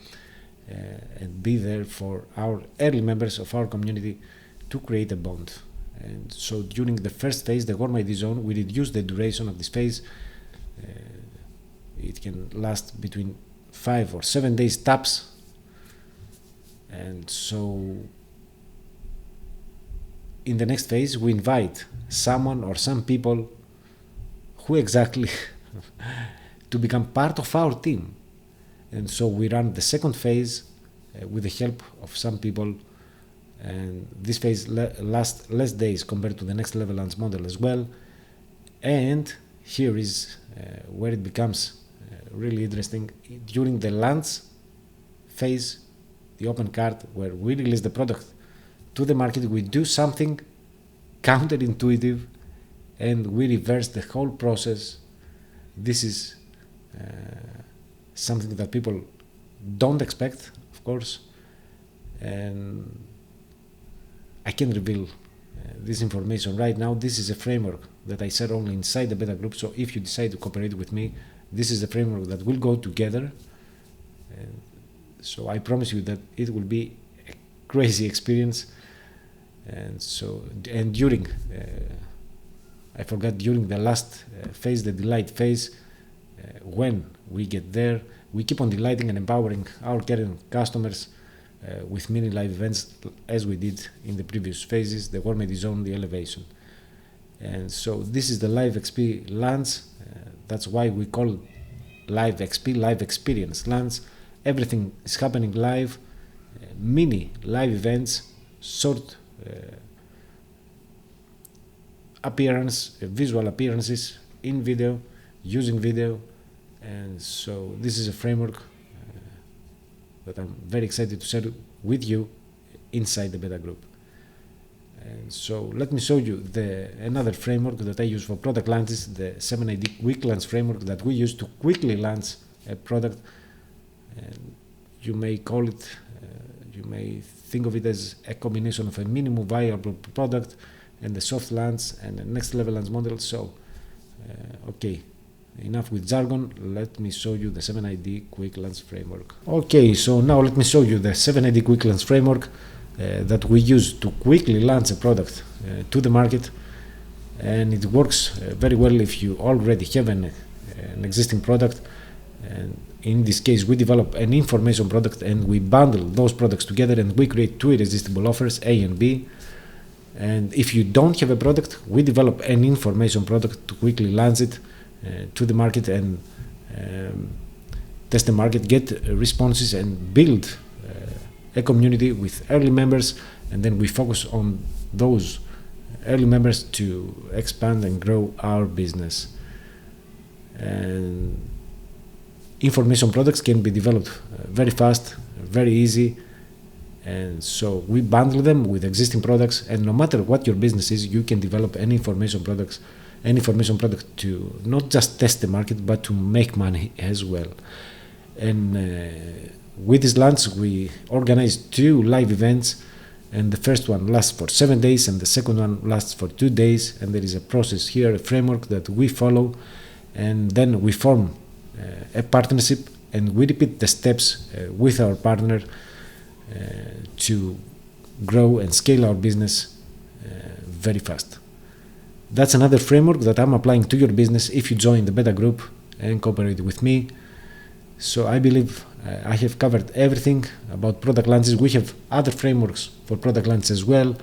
and be there for our early members of our community to create a bond. And so during the first phase, the Warm ID Zone, we reduce the duration of this phase. It can last between 5 or 7 days tops. And so in the next phase, we invite someone or some people who exactly to become part of our team. And so we run the second phase with the help of some people, and this phase lasts less days compared to the next level launch model as well. And here is where it becomes really interesting. During the launch phase, the open card, where we release the product to the market, we do something counterintuitive and we reverse the whole process. This is something that people don't expect, of course, and I can reveal this information right now. This is a framework that I share only inside the beta group, so if you decide to cooperate with me, this is a framework that will go together. And so I promise you that it will be a crazy experience. And so, and during I forgot, during the last phase, the delight phase, when we get there, we keep on delighting and empowering our current customers with mini live events, as we did in the previous phases, the Warm ID Zone, the elevation. And so this is the Live XP launch. That's why we call Live XP, Live Experience launch. Everything is happening live, mini live events, short visual appearances in video, using video. And so this is a framework that I'm very excited to share with you inside the beta group. And so let me show you another framework that I use for product launches, the 7ID quick launch framework that we use to quickly launch a product. And you may call it, you may think of it as a combination of a minimum viable product and the soft launch and the next level launch model. So, okay, enough with jargon. Let me show you the 7ID quick launch framework. Okay, so now let me show you the 7ID quick launch framework that we use to quickly launch a product to the market. And it works very well if you already have an existing product. And in this case, we develop an information product and we bundle those products together and we create two irresistible offers, A and B. And if you don't have a product, we develop an information product to quickly launch it to the market and test the market, get responses, and build a community with early members. And then we focus on those early members to expand and grow our business. And information products can be developed very fast, very easy, and so we bundle them with existing products, and no matter what your business is, you can develop any information product to not just test the market but to make money as well. And with this launch we organized 2 live events, and the first one lasts for 7 days and the second one lasts for 2 days, and there is a process here, a framework that we follow, and then we form a partnership and we repeat the steps with our partner to grow and scale our business very fast. That's another framework that I'm applying to your business if you join the beta group and cooperate with me. So I believe I have covered everything about product launches. We have other frameworks for product launches as well.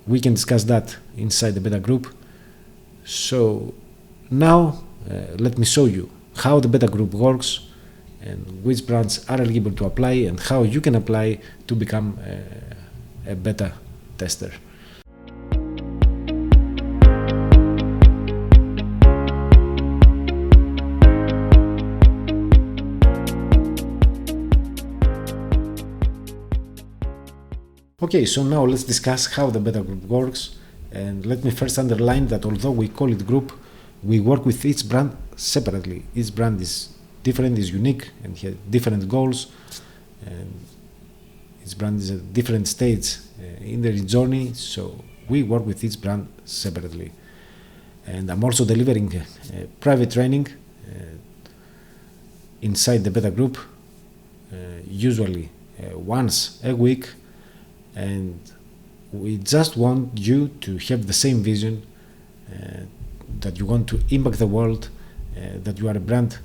We can discuss that inside the beta group. So now let me show you how the beta group works and which brands are eligible to apply and how you can apply to become a beta tester. Okay, so now let's discuss how the beta group works, and let me first underline that although we call it group, we work with each brand separately. Each brand is different, is unique, and has different goals, and each brand is at different stage in their journey, so we work with each brand separately. And I'm also delivering private training inside the beta group, usually once a week, and we just want you to have the same vision, that you want to impact the world, that you are a brand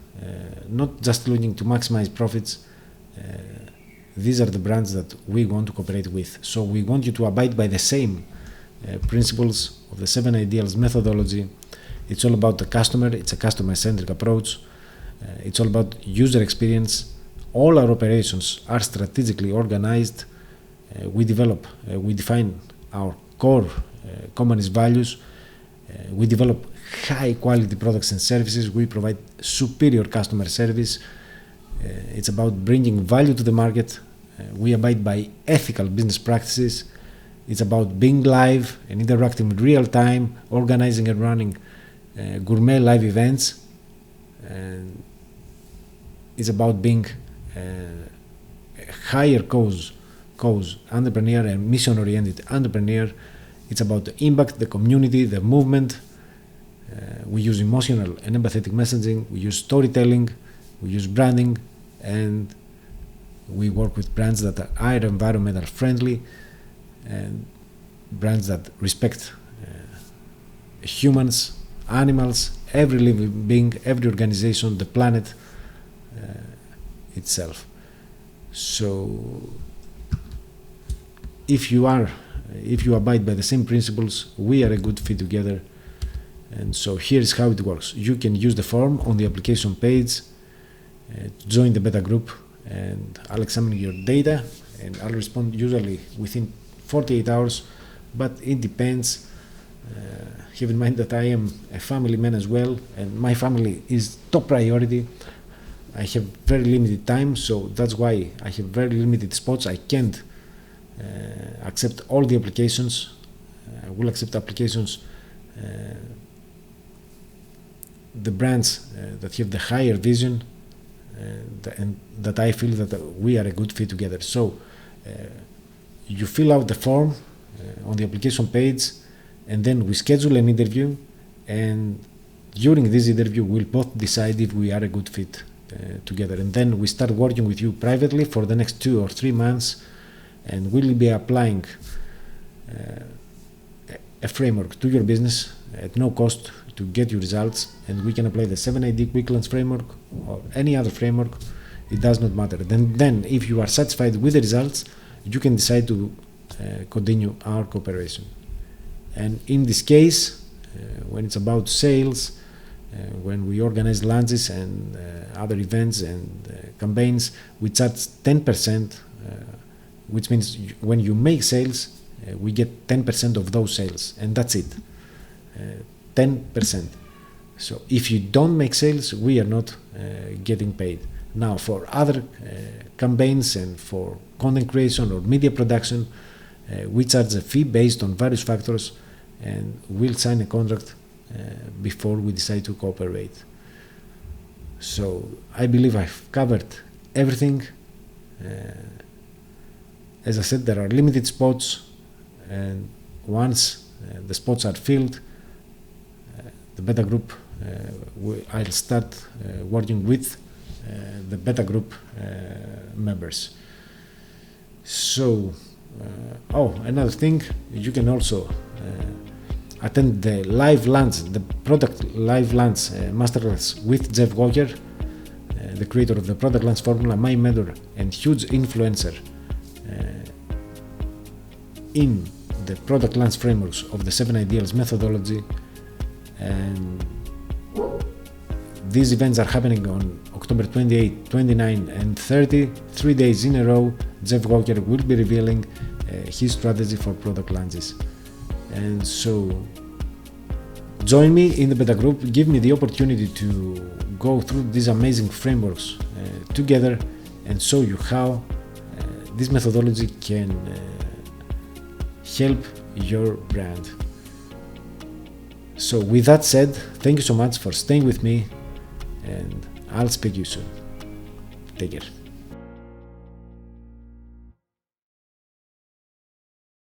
not just looking to maximize profits. These are the brands that we want to cooperate with. So we want you to abide by the same principles of the 7 Ideals methodology. It's all about the customer. It's a customer-centric approach. It's all about user experience. All our operations are strategically organized. We define our core company's values. We develop high quality products and services. We provide superior customer service. It's about bringing value to the market. We abide by ethical business practices. It's about being live and interacting in real time, organizing and running gourmet live events. And it's about being a higher cause entrepreneur and mission-oriented entrepreneur. It's about the impact, the community, the movement. We use emotional and empathetic messaging. We use storytelling. We use branding, and we work with brands that are environmental friendly and brands that respect humans, animals, every living being, every organization, the planet itself. So if you abide by the same principles, we are a good fit together. And so here's how it works. You can use the form on the application page to join the beta group, and I'll examine your data and I'll respond usually within 48 hours, but it depends. Have in mind that I am a family man as well, and my family is top priority. I have very limited time, so that's why I have very limited spots. I can't accept all the applications. I will accept applications, the brands that have the higher vision, and that I feel that we are a good fit together. So you fill out the form on the application page, and then we schedule an interview, and during this interview we'll both decide if we are a good fit together, and then we start working with you privately for the next 2 or 3 months, and we'll be applying a framework to your business at no cost to get you results. And we can apply the 7ID Quick Launch framework or any other framework. It does not matter. Then if you are satisfied with the results, you can decide to continue our cooperation. And in this case, when it's about sales, when we organize launches and other events and campaigns, we charge 10%, which means when you make sales, we get 10% of those sales, and that's it. 10%. So if you don't make sales, we are not getting paid. Now, for other campaigns and for content creation or media production, we charge a fee based on various factors, and we'll sign a contract before we decide to cooperate. So I believe I've covered everything. As I said, there are limited spots, and once the spots are filled, the beta group, I'll start working with the beta group members. So, another thing, you can also attend the live lunch, the product live lunch masterclass with Jeff Walker, the creator of the product lunch formula, my mentor and huge influencer in the product lunch frameworks of the 7 Ideals methodology. And these events are happening on October 28, 29 and 30, 3 days in a row. Jeff Walker will be revealing his strategy for product launches. And so join me in the beta group, give me the opportunity to go through these amazing frameworks together and show you how this methodology can help your brand. So with that said, thank you so much for staying with me, and I'll speak to you soon. Take care.